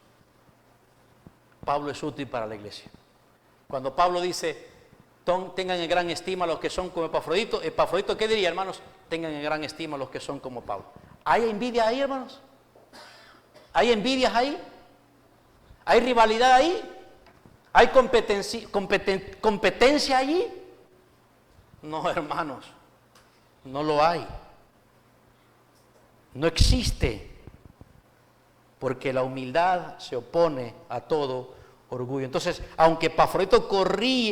Pablo es útil para la iglesia. Cuando Pablo dice, tengan en gran estima a los que son como Epafrodito, Epafrodito, ¿qué diría, hermanos? Tengan en gran estima a los que son como Pablo. ¿Hay envidia ahí, hermanos? ¿Hay envidias ahí? ¿Hay rivalidad ahí? ¿Hay competencia allí? No, hermanos, no lo hay. No existe, porque la humildad se opone a todo orgullo. Entonces, aunque Epafrodito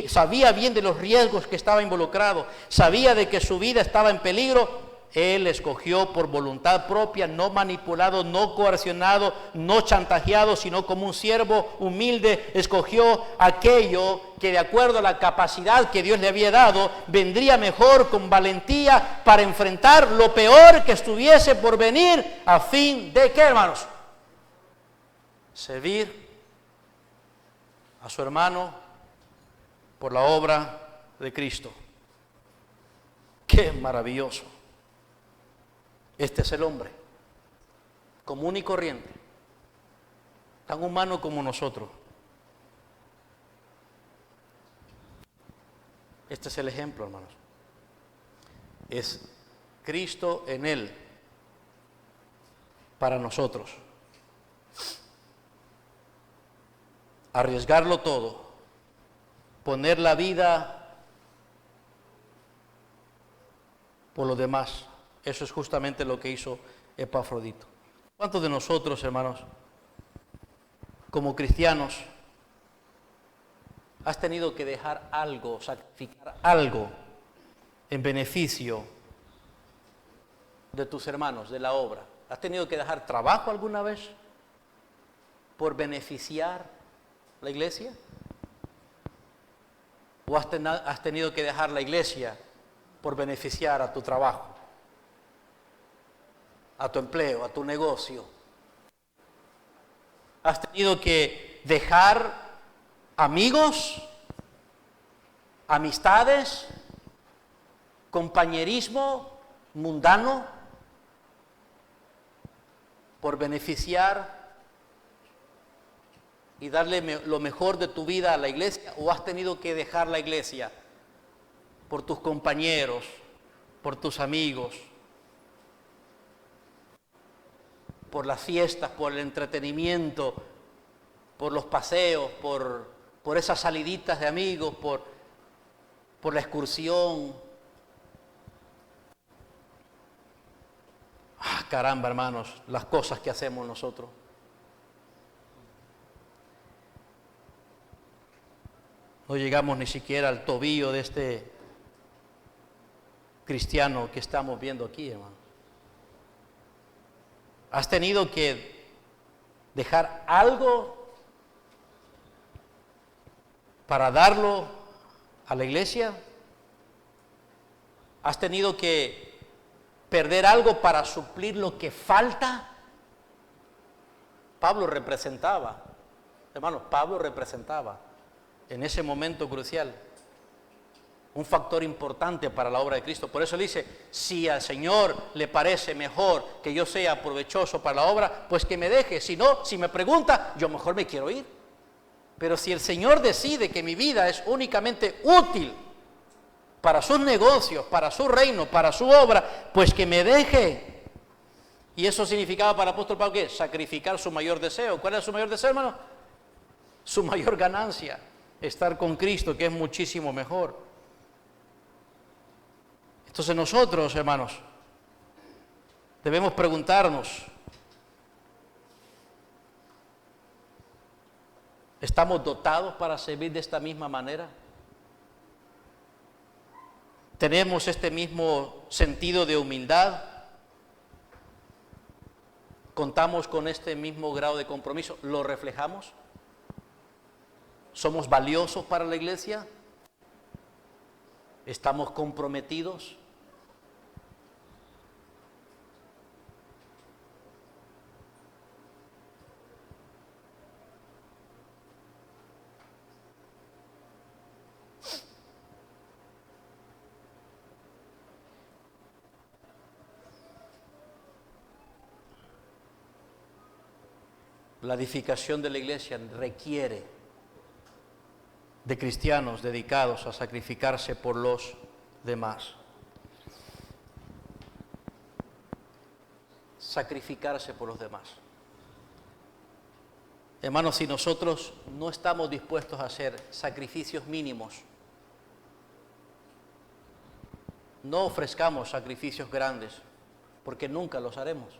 sabía bien de los riesgos que estaba involucrado, sabía de que su vida estaba en peligro, Él escogió por voluntad propia, no manipulado, no coercionado, no chantajeado, sino como un siervo humilde, escogió aquello que de acuerdo a la capacidad que Dios le había dado, vendría mejor con valentía para enfrentar lo peor que estuviese por venir, a fin de ¿qué, hermanos? Servir a su hermano por la obra de Cristo. ¡Qué maravilloso! Este es el hombre, común y corriente, tan humano como nosotros. Este es el ejemplo, hermanos. Es Cristo en él, para nosotros. Arriesgarlo todo, poner la vida por los demás. Eso es justamente lo que hizo Epafrodito. ¿Cuántos de nosotros, hermanos, como cristianos, has tenido que dejar algo, sacrificar algo en beneficio de tus hermanos, de la obra? ¿Has tenido que dejar trabajo alguna vez por beneficiar la iglesia? ¿O has tenido que dejar la iglesia por beneficiar a tu trabajo, a tu empleo, a tu negocio? ¿Has tenido que dejar amigos, amistades, compañerismo mundano por beneficiar y darle lo mejor de tu vida a la iglesia? ¿O has tenido que dejar la iglesia por tus compañeros, por tus amigos, por las fiestas, por el entretenimiento, por los paseos, por esas saliditas de amigos, por la excursión? Caramba, hermanos, las cosas que hacemos nosotros. No llegamos ni siquiera al tobillo de este cristiano que estamos viendo aquí, hermano. ¿Has tenido que dejar algo para darlo a la iglesia? ¿Has tenido que perder algo para suplir lo que falta? Pablo representaba, hermanos, Pablo representaba en ese momento crucial un factor importante para la obra de Cristo. Por eso él dice, si al Señor le parece mejor que yo sea provechoso para la obra, pues que me deje. Si no, si me pregunta, yo mejor me quiero ir. Pero si el Señor decide que mi vida es únicamente útil para sus negocios, para su reino, para su obra, pues que me deje. Y eso significaba para el apóstol Pablo, ¿qué? Sacrificar su mayor deseo. ¿Cuál es su mayor deseo, hermano? Su mayor ganancia, estar con Cristo, que es muchísimo mejor. Entonces nosotros, hermanos, debemos preguntarnos, ¿estamos dotados para servir de esta misma manera? ¿Tenemos este mismo sentido de humildad? ¿Contamos con este mismo grado de compromiso? ¿Lo reflejamos? ¿Somos valiosos para la iglesia? ¿Estamos comprometidos? La edificación de la iglesia requiere de cristianos dedicados a sacrificarse por los demás. Sacrificarse por los demás. Hermanos, si nosotros no estamos dispuestos a hacer sacrificios mínimos, no ofrezcamos sacrificios grandes, porque nunca los haremos.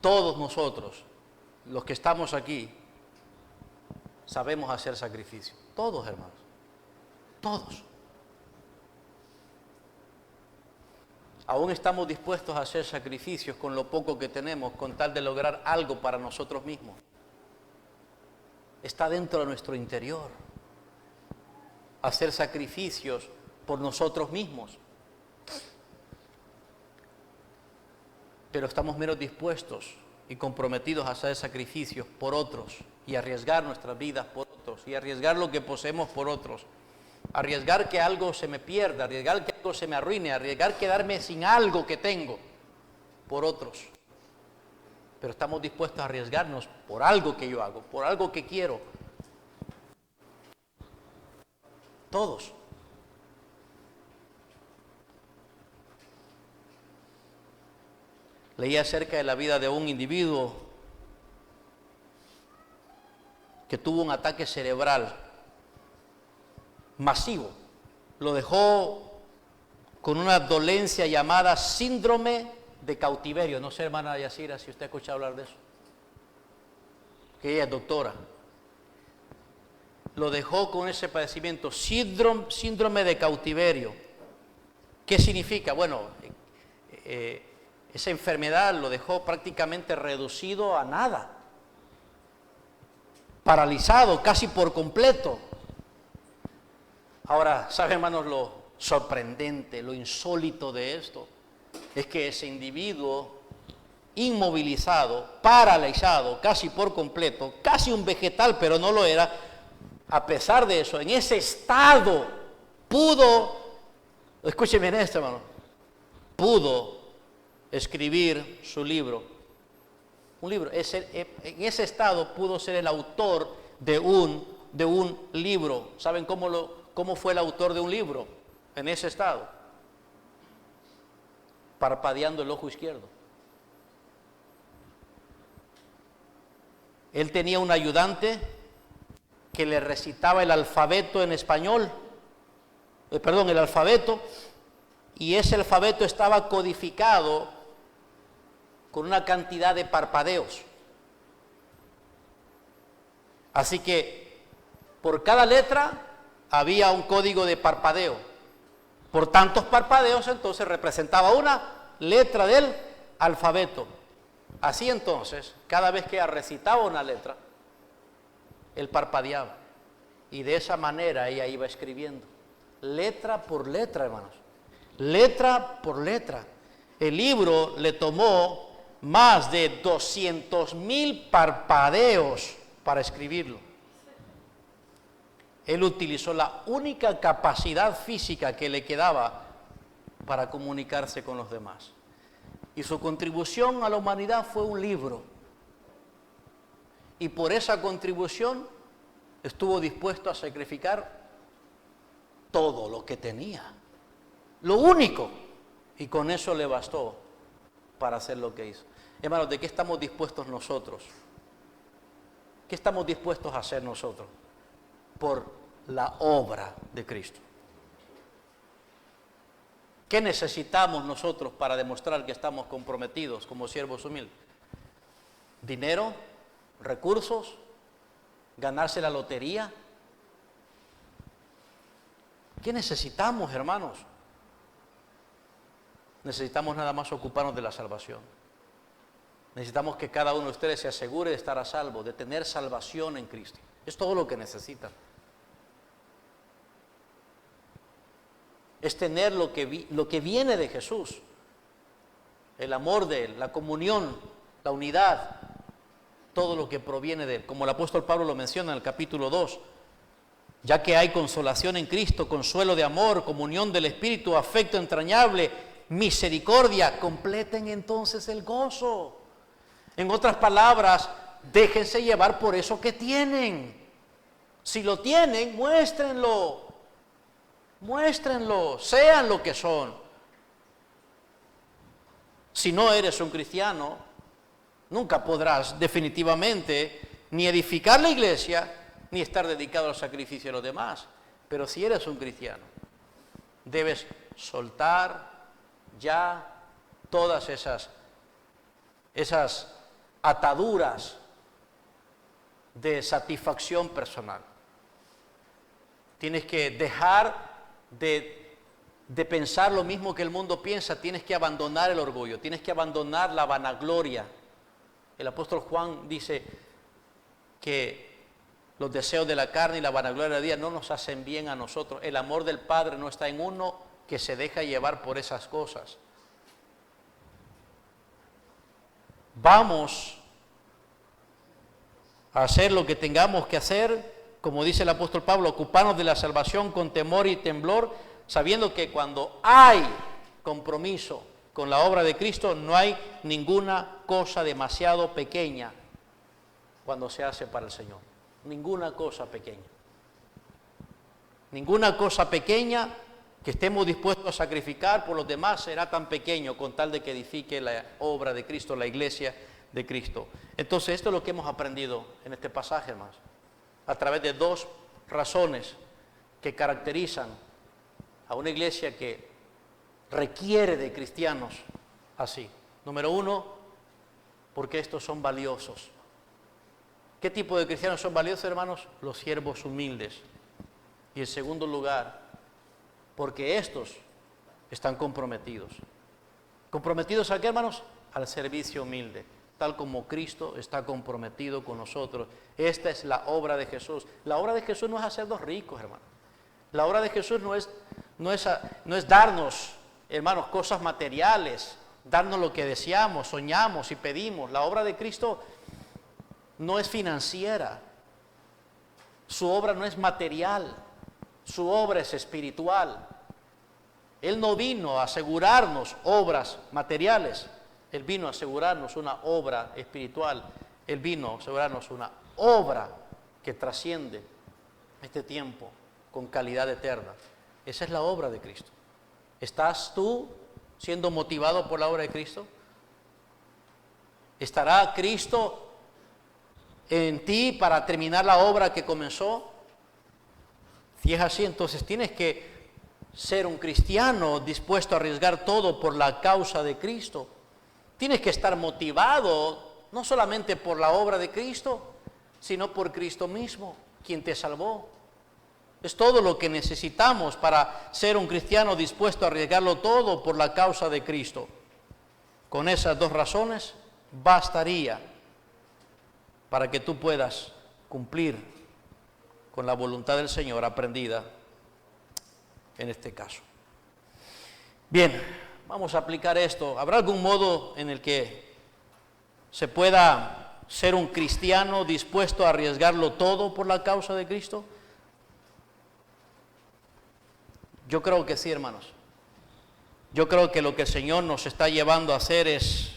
Todos nosotros, los que estamos aquí, sabemos hacer sacrificio. Todos, hermanos. Todos. aún estamos dispuestos a hacer sacrificios con lo poco que tenemos con tal de lograr algo para nosotros mismos. Está dentro de nuestro interior. Hacer sacrificios por nosotros mismos. Pero estamos menos dispuestos y comprometidos a hacer sacrificios por otros y arriesgar nuestras vidas por otros y arriesgar lo que poseemos por otros. Arriesgar que algo se me pierda, arriesgar que algo se me arruine, arriesgar quedarme sin algo que tengo por otros. Pero estamos dispuestos a arriesgarnos por algo que yo hago, por algo que quiero. Todos. Leí acerca de la vida de un individuo que tuvo un ataque cerebral masivo. Lo dejó con una dolencia llamada síndrome de cautiverio. No sé, hermana Yacira, si usted ha escuchado hablar de eso. Que ella es doctora. Lo dejó con ese padecimiento, síndrome de cautiverio. ¿Qué significa? Bueno, esa enfermedad lo dejó prácticamente reducido a nada. Paralizado casi por completo. Ahora, ¿saben, hermanos, lo sorprendente, lo insólito de esto? Es que ese individuo inmovilizado, paralizado casi por completo, casi un vegetal, pero no lo era, a pesar de eso, en ese estado pudo, escúcheme en esto, hermano, pudo escribir su libro. Un libro. En ese estado pudo ser el autor de un libro. ¿Saben cómo fue el autor de un libro en ese estado? Parpadeando el ojo izquierdo. Él tenía un ayudante que le recitaba el alfabeto en español, el alfabeto, y ese alfabeto estaba codificado con una cantidad de parpadeos. Así que por cada letra había un código de parpadeo. Por tantos parpadeos entonces representaba una letra del alfabeto. Así entonces, cada vez que ella recitaba una letra, él parpadeaba. Y de esa manera ella iba escribiendo. Letra por letra, hermanos. Letra por letra. El libro le tomó más de 200,000 parpadeos para escribirlo. Él utilizó la única capacidad física que le quedaba para comunicarse con los demás. Y su contribución a la humanidad fue un libro. Y por esa contribución estuvo dispuesto a sacrificar todo lo que tenía. Lo único. Y con eso le bastó para hacer lo que hizo. Hermanos, ¿de qué estamos dispuestos nosotros? ¿Qué estamos dispuestos a hacer nosotros por la obra de Cristo? ¿Qué necesitamos nosotros para demostrar que estamos comprometidos como siervos humildes? ¿Dinero? ¿Recursos? ¿Ganarse la lotería? ¿Qué necesitamos, hermanos? Necesitamos nada más ocuparnos de la salvación. Necesitamos que cada uno de ustedes se asegure de estar a salvo, de tener salvación en Cristo. Es todo lo que necesitan. Es tener lo que viene de Jesús. El amor de Él, la comunión, la unidad, todo lo que proviene de Él. Como el apóstol Pablo lo menciona en el capítulo 2. Ya que hay consolación en Cristo, consuelo de amor, comunión del Espíritu, afecto entrañable, misericordia, completen entonces el gozo. En otras palabras, déjense llevar por eso que tienen. Si lo tienen, muéstrenlo. Muéstrenlo, sean lo que son. Si no eres un cristiano, nunca podrás definitivamente ni edificar la iglesia, ni estar dedicado al sacrificio de los demás. Pero si eres un cristiano, debes soltar ya todas esas ataduras de satisfacción personal. Tienes que dejar de de pensar lo mismo que el mundo piensa, tienes que abandonar el orgullo, tienes que abandonar la vanagloria. El apóstol Juan dice que los deseos de la carne y la vanagloria del día no nos hacen bien a nosotros. El amor del Padre no está en uno que se deja llevar por esas cosas. Vamos a hacer lo que tengamos que hacer, como dice el apóstol Pablo, ocuparnos de la salvación con temor y temblor, sabiendo que cuando hay compromiso con la obra de Cristo, no hay ninguna cosa demasiado pequeña cuando se hace para el Señor. Ninguna cosa pequeña. Ninguna cosa pequeña que estemos dispuestos a sacrificar por los demás será tan pequeño con tal de que edifique la obra de Cristo, la iglesia de Cristo. Entonces, esto es lo que hemos aprendido en este pasaje, hermanos, a través de dos razones que caracterizan a una iglesia que requiere de cristianos así. Número uno, porque estos son valiosos. ¿Qué tipo de cristianos son valiosos, hermanos? Los siervos humildes. Y en segundo lugar, porque estos están comprometidos. ¿Comprometidos a qué, hermanos? Al servicio humilde, tal como Cristo está comprometido con nosotros. Esta es la obra de Jesús. La obra de Jesús no es hacernos ricos, hermanos. La obra de Jesús no es darnos, hermanos, cosas materiales, darnos lo que deseamos, soñamos y pedimos. La obra de Cristo no es financiera. Su obra no es material. Su obra es espiritual. Él no vino a asegurarnos obras materiales. Él vino a asegurarnos una obra espiritual. Él vino a asegurarnos una obra que trasciende este tiempo con calidad eterna. Esa es la obra de Cristo. ¿Estás tú siendo motivado por la obra de Cristo? ¿Estará Cristo en ti para terminar la obra que comenzó? Si es así, entonces tienes que ser un cristiano dispuesto a arriesgar todo por la causa de Cristo. Tienes que estar motivado no solamente por la obra de Cristo, sino por Cristo mismo, quien te salvó. Es todo lo que necesitamos para ser un cristiano dispuesto a arriesgarlo todo por la causa de Cristo. Con esas dos razones bastaría para que tú puedas cumplir con la voluntad del Señor aprendida en este caso. Bien, vamos a aplicar esto. ¿Habrá algún modo en el que se pueda ser un cristiano dispuesto a arriesgarlo todo por la causa de Cristo? Yo creo que sí, hermanos. Yo creo que lo que el Señor nos está llevando a hacer es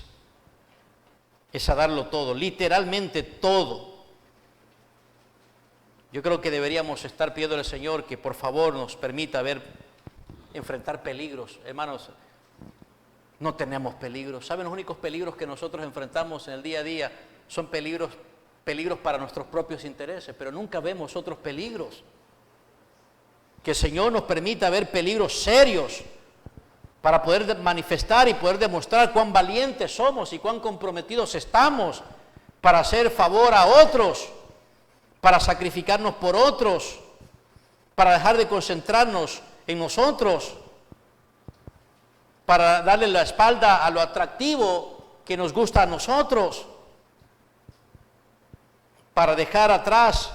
a darlo todo, literalmente todo. Yo creo que deberíamos estar pidiendo al Señor que por favor nos permita enfrentar peligros. Hermanos, no tenemos peligros. ¿Saben? Los únicos peligros que nosotros enfrentamos en el día a día son peligros para nuestros propios intereses, pero nunca vemos otros peligros. Que el Señor nos permita ver peligros serios para poder manifestar y poder demostrar cuán valientes somos y cuán comprometidos estamos para hacer favor a otros, para sacrificarnos por otros, para dejar de concentrarnos en nosotros, para darle la espalda a lo atractivo que nos gusta a nosotros, para dejar atrás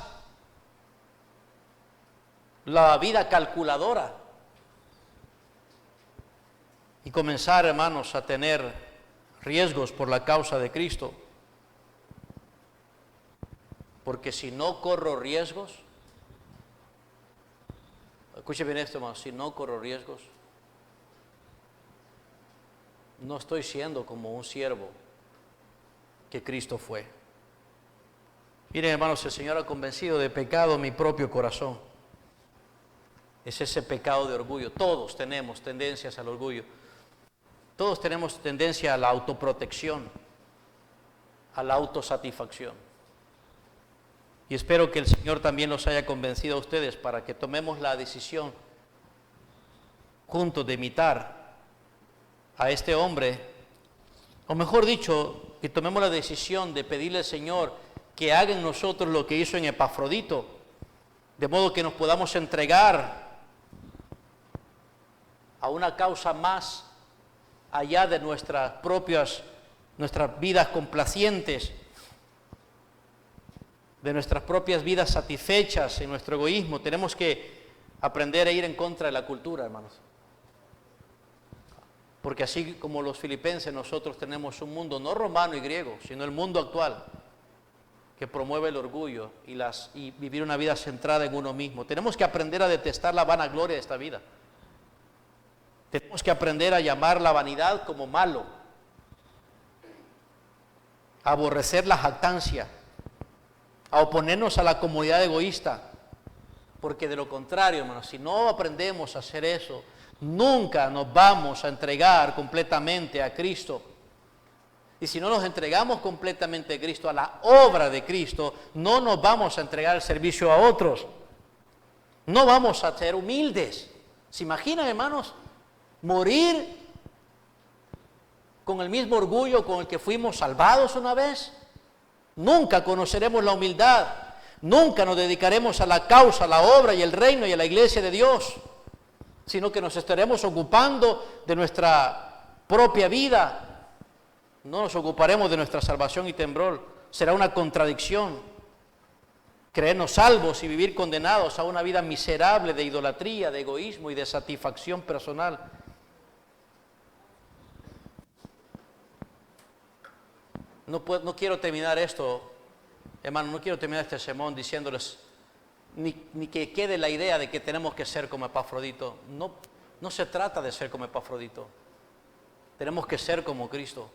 la vida calculadora y comenzar, hermanos, a tener riesgos por la causa de Cristo. Porque si no corro riesgos, escuche bien esto, hermanos, si no corro riesgos, no estoy siendo como un siervo que Cristo fue. Miren, hermanos, el Señor ha convencido de pecado mi propio corazón. Es ese pecado de orgullo. Todos tenemos tendencias al orgullo. Todos tenemos tendencia a la autoprotección, a la autosatisfacción. Y espero que el Señor también los haya convencido a ustedes para que tomemos la decisión juntos de imitar a este hombre, o mejor dicho, que tomemos la decisión de pedirle al Señor que haga en nosotros lo que hizo en Epafrodito, de modo que nos podamos entregar a una causa más allá de nuestras vidas complacientes, de nuestras propias vidas satisfechas en nuestro egoísmo. Tenemos que aprender a ir en contra de la cultura, hermanos. Porque así como los filipenses, nosotros tenemos un mundo no romano y griego, sino el mundo actual, que promueve el orgullo y vivir una vida centrada en uno mismo. Tenemos que aprender a detestar la vanagloria de esta vida. Tenemos que aprender a llamar la vanidad como malo, a aborrecer la jactancia, a oponernos a la comodidad egoísta, porque de lo contrario, hermanos, si no aprendemos a hacer eso, nunca nos vamos a entregar completamente a Cristo. Y si no nos entregamos completamente a Cristo, a la obra de Cristo, no nos vamos a entregar el servicio a otros. No vamos a ser humildes. ¿Se imaginan, hermanos, morir con el mismo orgullo con el que fuimos salvados una vez? Nunca conoceremos la humildad. Nunca nos dedicaremos a la causa, a la obra y el reino y a la iglesia de Dios, sino que nos estaremos ocupando de nuestra propia vida. No nos ocuparemos de nuestra salvación y temblor. Será una contradicción creernos salvos y vivir condenados a una vida miserable de idolatría, de egoísmo y de satisfacción personal. No quiero terminar esto, hermano, no quiero terminar este sermón diciéndoles ni que quede la idea de que tenemos que ser como Epafrodito. No se trata de ser como Epafrodito. Tenemos que ser como Cristo.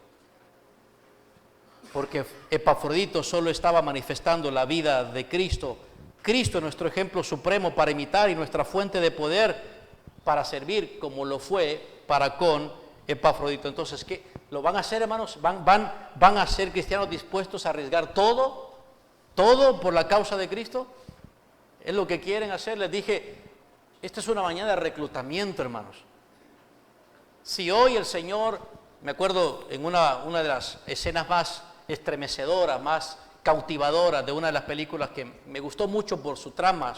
Porque Epafrodito solo estaba manifestando la vida de Cristo. Cristo es nuestro ejemplo supremo para imitar y nuestra fuente de poder para servir, como lo fue para con Epafrodito. Entonces, ¿qué lo van a hacer, hermanos? ¿Van a ser cristianos dispuestos a arriesgar todo por la causa de Cristo? Es lo que quieren hacer. Les dije, esta es una mañana de reclutamiento, hermanos. Si hoy el Señor, me acuerdo en una de las escenas más estremecedoras, más cautivadoras de una de las películas que me gustó mucho por su trama,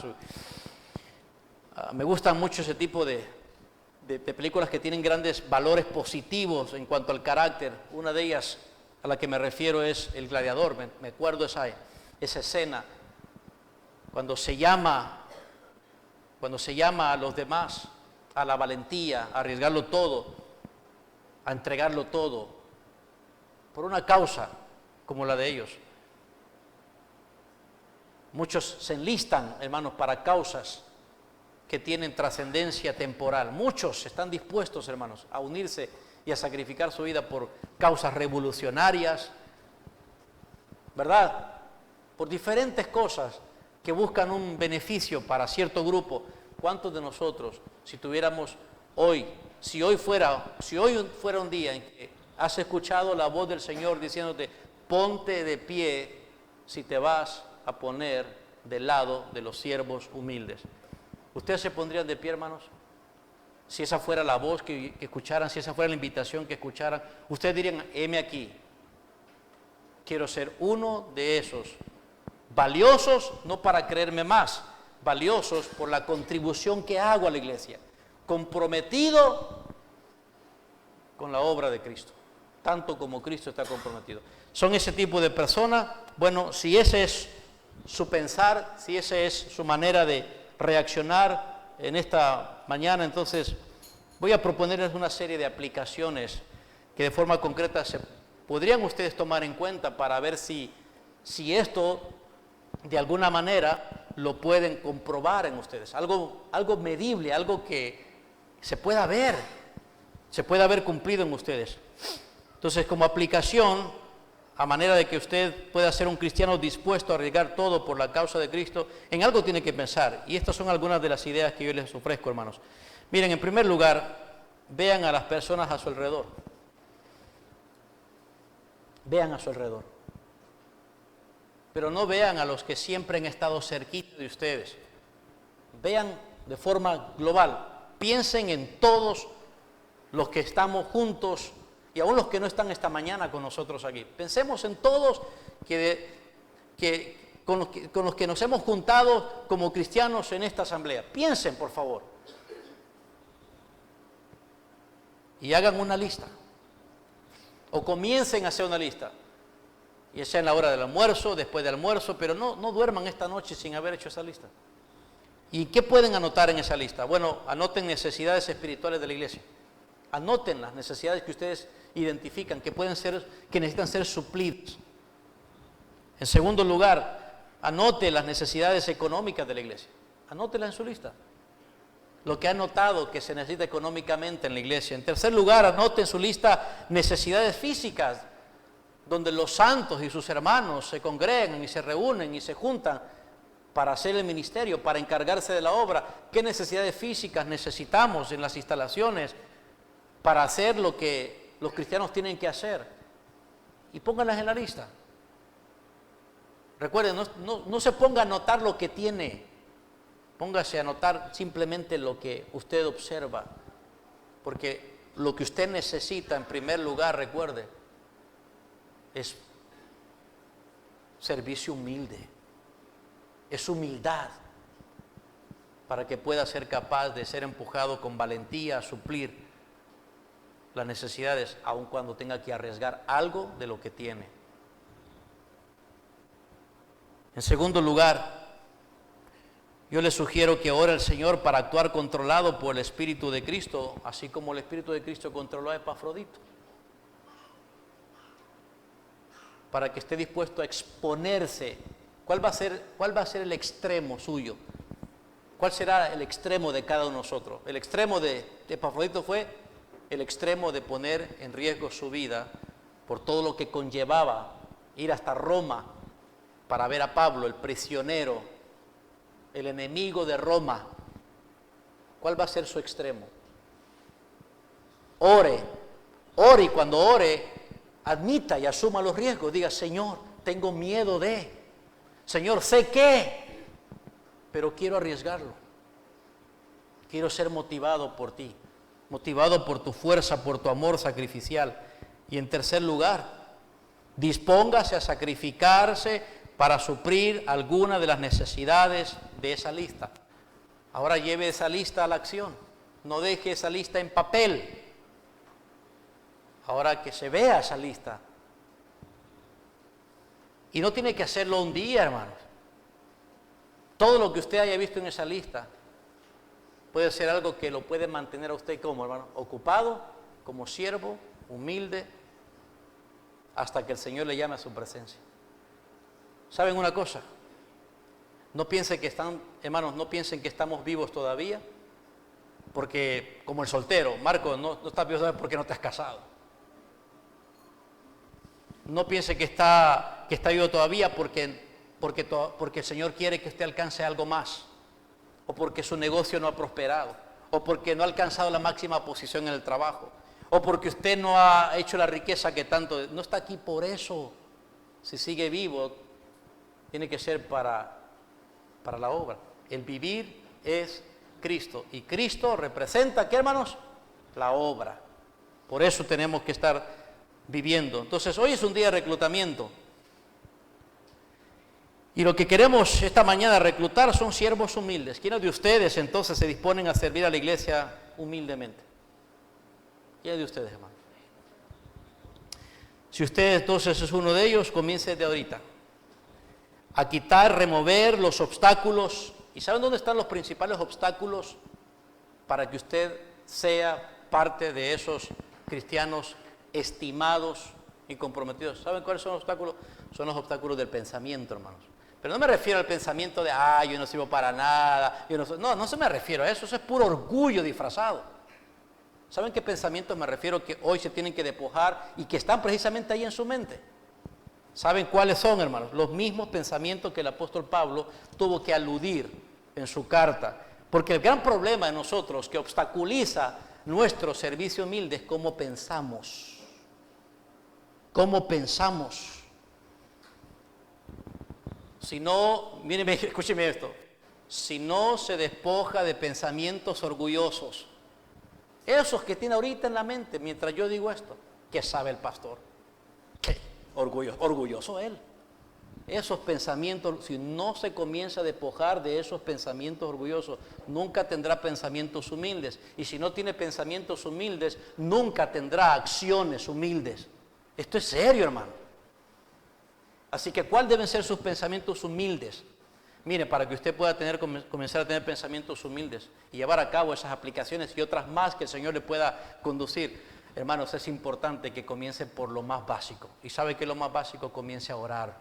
me gustan mucho ese tipo de películas que tienen grandes valores positivos en cuanto al carácter. Una de ellas a la que me refiero es El Gladiador. Me acuerdo esa escena cuando se llama a los demás a la valentía, a arriesgarlo todo, a entregarlo todo por una causa como la de ellos. Muchos se enlistan, hermanos, para causas que tienen trascendencia temporal. Muchos están dispuestos, hermanos, a unirse y a sacrificar su vida por causas revolucionarias, ¿verdad? Por diferentes cosas que buscan un beneficio para cierto grupo. ¿Cuántos de nosotros, si hoy fuera un día en que has escuchado la voz del Señor diciéndote, ponte de pie si te vas a poner del lado de los siervos humildes? ¿Ustedes se pondrían de pie, hermanos? Si esa fuera la voz que escucharan, si esa fuera la invitación que escucharan, ustedes dirían, heme aquí. Quiero ser uno de esos valiosos, no para creerme más, valiosos por la contribución que hago a la iglesia, comprometido con la obra de Cristo, tanto como Cristo está comprometido. ¿Son ese tipo de personas? Bueno, si ese es su pensar, si esa es su manera de reaccionar en esta mañana, entonces voy a proponerles una serie de aplicaciones que de forma concreta podrían ustedes tomar en cuenta para ver si esto de alguna manera lo pueden comprobar en ustedes, algo medible, algo que se pueda ver cumplido en ustedes. Entonces, como aplicación, a manera de que usted pueda ser un cristiano dispuesto a arriesgar todo por la causa de Cristo, en algo tiene que pensar. Y estas son algunas de las ideas que yo les ofrezco, hermanos. Miren, en primer lugar, vean a las personas a su alrededor. Vean a su alrededor. Pero no vean a los que siempre han estado cerquita de ustedes. Vean de forma global. Piensen en todos los que estamos juntos y aún los que no están esta mañana con nosotros aquí. Pensemos en todos con los que nos hemos juntado como cristianos en esta asamblea. Piensen, por favor. y hagan una lista. O comiencen a hacer una lista. Y sea en la hora del almuerzo, después del almuerzo, pero no duerman esta noche sin haber hecho esa lista. ¿Y qué pueden anotar en esa lista? Bueno, anoten necesidades espirituales de la iglesia. Anoten las necesidades que ustedes identifican, que necesitan ser suplidas. En segundo lugar, anote las necesidades económicas de la iglesia. Anótelas en su lista. Lo que ha notado que se necesita económicamente en la iglesia. En tercer lugar, anote en su lista necesidades físicas, donde los santos y sus hermanos se congregan y se reúnen y se juntan para hacer el ministerio, para encargarse de la obra. ¿Qué necesidades físicas necesitamos en las instalaciones para hacer lo que los cristianos tienen que hacer? Y pónganlas en la lista. Recuerden, no se ponga a anotar lo que tiene, póngase a anotar simplemente lo que usted observa, porque lo que usted necesita en primer lugar, recuerde, es servicio humilde, es humildad, para que pueda ser capaz de ser empujado con valentía a suplir las necesidades, aun cuando tenga que arriesgar algo de lo que tiene. En segundo lugar, yo le sugiero que ore al Señor para actuar controlado por el Espíritu de Cristo, así como el Espíritu de Cristo controló a Epafrodito. Para que esté dispuesto a exponerse. ¿Cuál va a ser el extremo suyo? ¿Cuál será el extremo de cada uno de nosotros? El extremo de Epafrodito fue el extremo de poner en riesgo su vida por todo lo que conllevaba ir hasta Roma para ver a Pablo, el prisionero, el enemigo de Roma. ¿Cuál va a ser su extremo? Ore y cuando ore, admita y asuma los riesgos. Diga, Señor, tengo miedo Señor, sé que, pero quiero arriesgarlo. Quiero ser motivado por ti, motivado por tu fuerza, por tu amor sacrificial. Y en tercer lugar, dispóngase a sacrificarse para suplir alguna de las necesidades de esa lista. Ahora lleve esa lista a la acción. No deje esa lista en papel. Ahora que se vea esa lista. Y no tiene que hacerlo un día, hermanos. Todo lo que usted haya visto en esa lista puede ser algo que lo puede mantener a usted como, hermano, ocupado, como siervo, humilde, hasta que el Señor le llame a su presencia. ¿Saben una cosa? No piensen que estamos vivos todavía, porque como el soltero, Marco, no estás vivo todavía porque no te has casado. No piense que está vivo todavía porque el Señor quiere que usted alcance algo más, o porque su negocio no ha prosperado, o porque no ha alcanzado la máxima posición en el trabajo, o porque usted no ha hecho la riqueza que tanto. No está aquí por eso. Si sigue vivo, tiene que ser para la obra. El vivir es Cristo. Y Cristo representa, ¿qué, hermanos? La obra. Por eso tenemos que estar viviendo. Entonces, hoy es un día de reclutamiento. Y lo que queremos esta mañana reclutar son siervos humildes. ¿Quiénes de ustedes entonces se disponen a servir a la iglesia humildemente? ¿Quiénes de ustedes, hermanos? Si usted entonces es uno de ellos, comience de ahorita a quitar, remover los obstáculos. ¿Y saben dónde están los principales obstáculos para que usted sea parte de esos cristianos estimados y comprometidos? ¿Saben cuáles son los obstáculos? Son los obstáculos del pensamiento, hermanos. Pero no me refiero al pensamiento de, yo no sirvo para nada. No se me refiero a eso. Eso es puro orgullo disfrazado. ¿Saben qué pensamientos me refiero que hoy se tienen que despojar y que están precisamente ahí en su mente? ¿Saben cuáles son, hermanos? Los mismos pensamientos que el apóstol Pablo tuvo que aludir en su carta. Porque el gran problema de nosotros que obstaculiza nuestro servicio humilde es cómo pensamos. ¿Cómo pensamos? Si no, mírenme, escúcheme esto. Si no se despoja de pensamientos orgullosos, esos que tiene ahorita en la mente, mientras yo digo esto, ¿qué sabe el pastor? ¿Qué? Orgulloso él. esos pensamientos, si no se comienza a despojar de esos pensamientos orgullosos, nunca tendrá pensamientos humildes. Y si no tiene pensamientos humildes, nunca tendrá acciones humildes. Esto es serio, hermano. Así que, ¿cuáles deben ser sus pensamientos humildes? Mire, para que usted pueda comenzar a tener pensamientos humildes y llevar a cabo esas aplicaciones y otras más que el Señor le pueda conducir, hermanos, es importante que comience por lo más básico. ¿Y sabe qué es lo más básico? Comience a orar.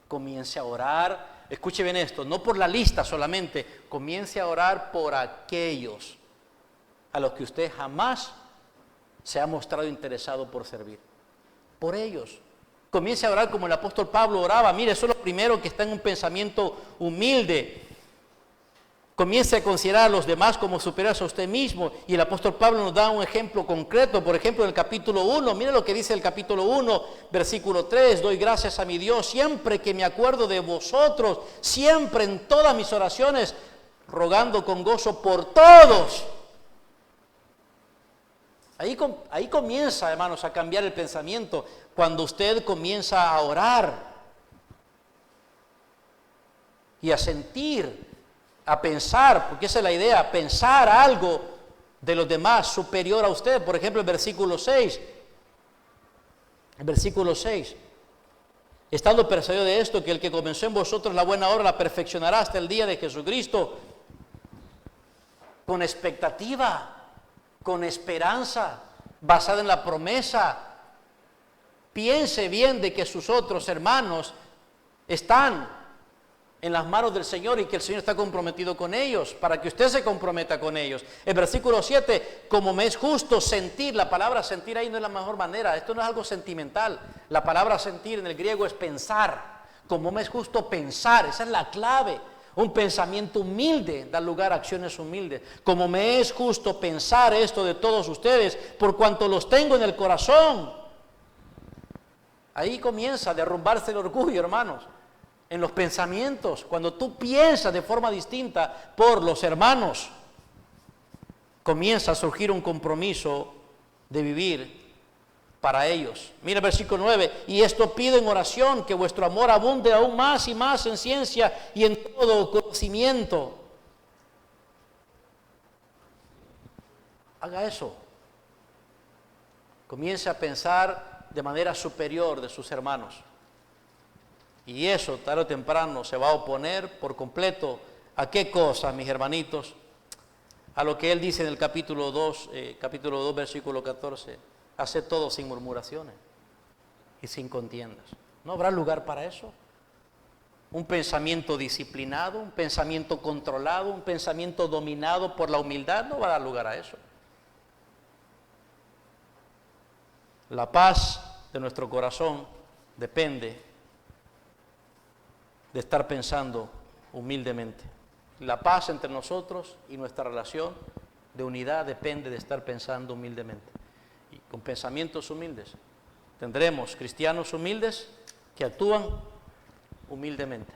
Comience a orar. Escuche bien esto, no por la lista solamente. Comience a orar por aquellos a los que usted jamás se ha mostrado interesado por servir. Por ellos. Comience a orar como el apóstol Pablo oraba. Mire, eso es lo primero que está en un pensamiento humilde. Comience a considerar a los demás como superiores a usted mismo. Y el apóstol Pablo nos da un ejemplo concreto. Por ejemplo, en el capítulo 1, mire lo que dice el capítulo 1, versículo 3. Doy gracias a mi Dios siempre que me acuerdo de vosotros, siempre en todas mis oraciones, rogando con gozo por todos. Ahí comienza, hermanos, a cambiar el pensamiento. Cuando usted comienza a orar y a sentir, a pensar, porque esa es la idea, pensar algo de los demás superior a usted. Por ejemplo, el versículo 6. El versículo 6. Estando persuadido de esto, que el que comenzó en vosotros la buena obra la perfeccionará hasta el día de Jesucristo. Con expectativa, con esperanza, basada en la promesa. Piense bien de que sus otros hermanos están en las manos del Señor y que el Señor está comprometido con ellos, para que usted se comprometa con ellos. El versículo 7, como me es justo sentir, la palabra sentir ahí no es la mejor manera, esto no es algo sentimental, la palabra sentir en el griego es pensar, como me es justo pensar, esa es la clave. Un pensamiento humilde da lugar a acciones humildes. Como me es justo pensar esto de todos ustedes, por cuanto los tengo en el corazón. Ahí comienza a derrumbarse el orgullo, hermanos, en los pensamientos. Cuando tú piensas de forma distinta por los hermanos, comienza a surgir un compromiso de vivir para ellos. Mira el versículo 9, y esto pido en oración, que vuestro amor abunde aún más y más en ciencia y en todo conocimiento. Haga eso. Comience a pensar de manera superior de sus hermanos. Y eso, tarde o temprano, se va a oponer por completo. ¿A qué cosa, mis hermanitos? A lo que él dice en el capítulo 2, versículo 14. Hace todo sin murmuraciones y sin contiendas. ¿No habrá lugar para eso? Un pensamiento disciplinado, un pensamiento controlado, un pensamiento dominado por la humildad, no va a dar lugar a eso. La paz de nuestro corazón depende de estar pensando humildemente. La paz entre nosotros y nuestra relación de unidad depende de estar pensando humildemente. Y con pensamientos humildes tendremos cristianos humildes que actúan humildemente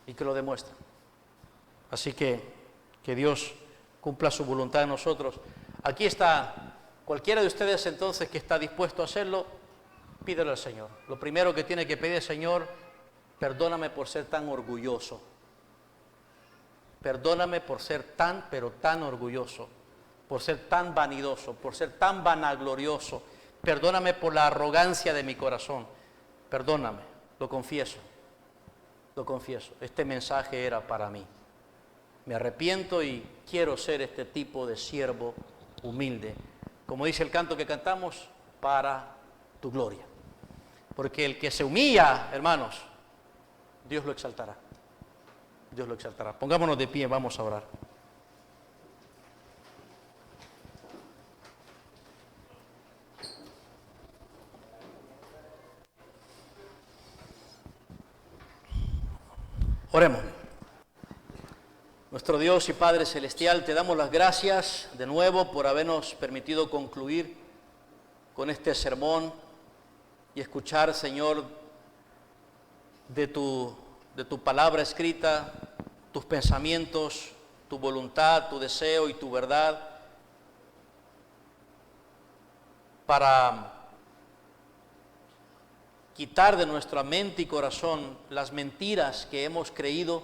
y que lo demuestran. Así que Dios cumpla su voluntad en nosotros. Aquí está. Cualquiera de ustedes entonces que está dispuesto a hacerlo, pídelo al Señor. Lo primero que tiene que pedir, Señor, perdóname por ser tan orgulloso. Perdóname por ser tan, pero tan orgulloso. Por ser tan vanidoso, por ser tan vanaglorioso. Perdóname por la arrogancia de mi corazón. Perdóname, lo confieso. Lo confieso. Este mensaje era para mí. Me arrepiento y quiero ser este tipo de siervo humilde. Como dice el canto que cantamos, para tu gloria. Porque el que se humilla, hermanos, Dios lo exaltará. Dios lo exaltará. Pongámonos de pie, vamos a orar. Oremos. Nuestro Dios y Padre Celestial, te damos las gracias de nuevo por habernos permitido concluir con este sermón y escuchar, Señor, de tu palabra escrita, tus pensamientos, tu voluntad, tu deseo y tu verdad para quitar de nuestra mente y corazón las mentiras que hemos creído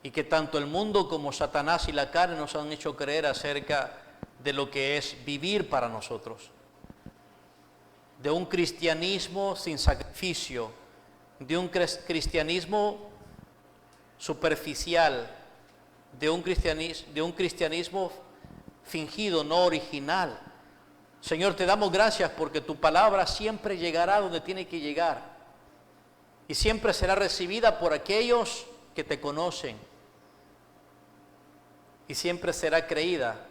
y que tanto el mundo como Satanás y la carne nos han hecho creer acerca de lo que es vivir para nosotros. De un cristianismo sin sacrificio, de un cristianismo superficial, de un cristianismo fingido, no original. Señor, te damos gracias porque tu palabra siempre llegará donde tiene que llegar y siempre será recibida por aquellos que te conocen y siempre será creída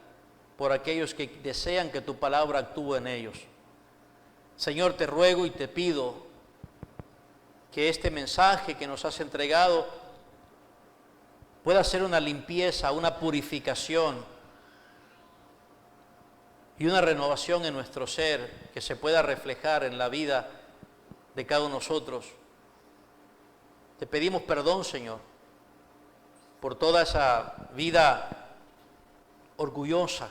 por aquellos que desean que tu palabra actúe en ellos. Señor, te ruego y te pido que este mensaje que nos has entregado pueda ser una limpieza, una purificación y una renovación en nuestro ser que se pueda reflejar en la vida de cada uno de nosotros. Te pedimos perdón, Señor, por toda esa vida orgullosa,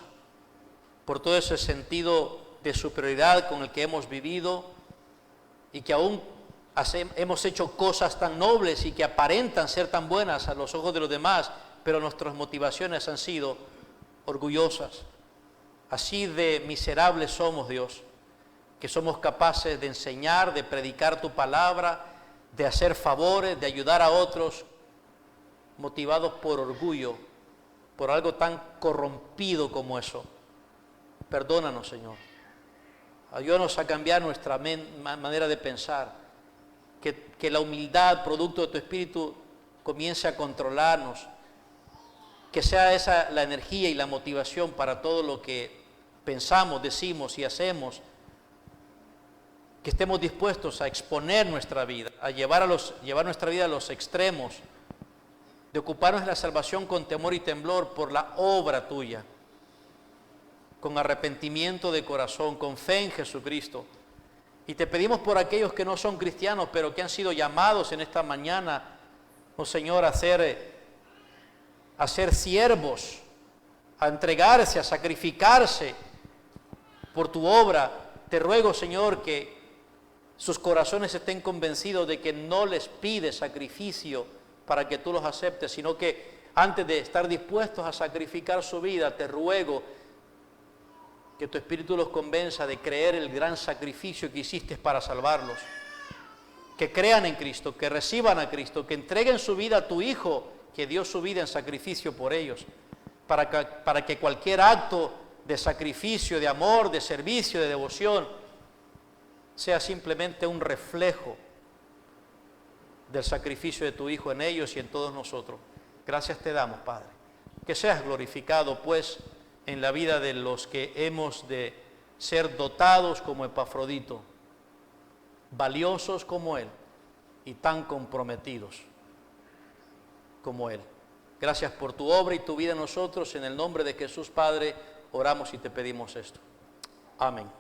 por todo ese sentido de superioridad con el que hemos vivido y que aún hemos hecho cosas tan nobles y que aparentan ser tan buenas a los ojos de los demás, pero nuestras motivaciones han sido orgullosas. Así de miserables somos, Dios, que somos capaces de enseñar, de predicar tu palabra, de hacer favores, de ayudar a otros, motivados por orgullo, por algo tan corrompido como eso. Perdónanos, Señor. Ayúdanos a cambiar nuestra manera de pensar, que la humildad, producto de tu Espíritu, comience a controlarnos, que sea esa la energía y la motivación para todo lo que pensamos, decimos y hacemos, que estemos dispuestos a exponer nuestra vida, a llevar nuestra vida a los extremos, de ocuparnos de la salvación con temor y temblor por la obra tuya, con arrepentimiento de corazón, con fe en Jesucristo. Y te pedimos por aquellos que no son cristianos, pero que han sido llamados en esta mañana, oh Señor, a ser siervos, a entregarse, a sacrificarse por tu obra. Te ruego, Señor, que sus corazones estén convencidos de que no les pide sacrificio para que tú los aceptes, sino que antes de estar dispuestos a sacrificar su vida, te ruego que tu Espíritu los convenza de creer el gran sacrificio que hiciste para salvarlos. Que crean en Cristo, que reciban a Cristo, que entreguen su vida a tu Hijo, que dio su vida en sacrificio por ellos, para que cualquier acto de sacrificio, de amor, de servicio, de devoción, sea simplemente un reflejo del sacrificio de tu Hijo en ellos y en todos nosotros. Gracias te damos, Padre. Que seas glorificado, pues, en la vida de los que hemos de ser dotados como Epafrodito, valiosos como Él y tan comprometidos como Él. Gracias por tu obra y tu vida en nosotros. En el nombre de Jesús, Padre, oramos y te pedimos esto. Amén.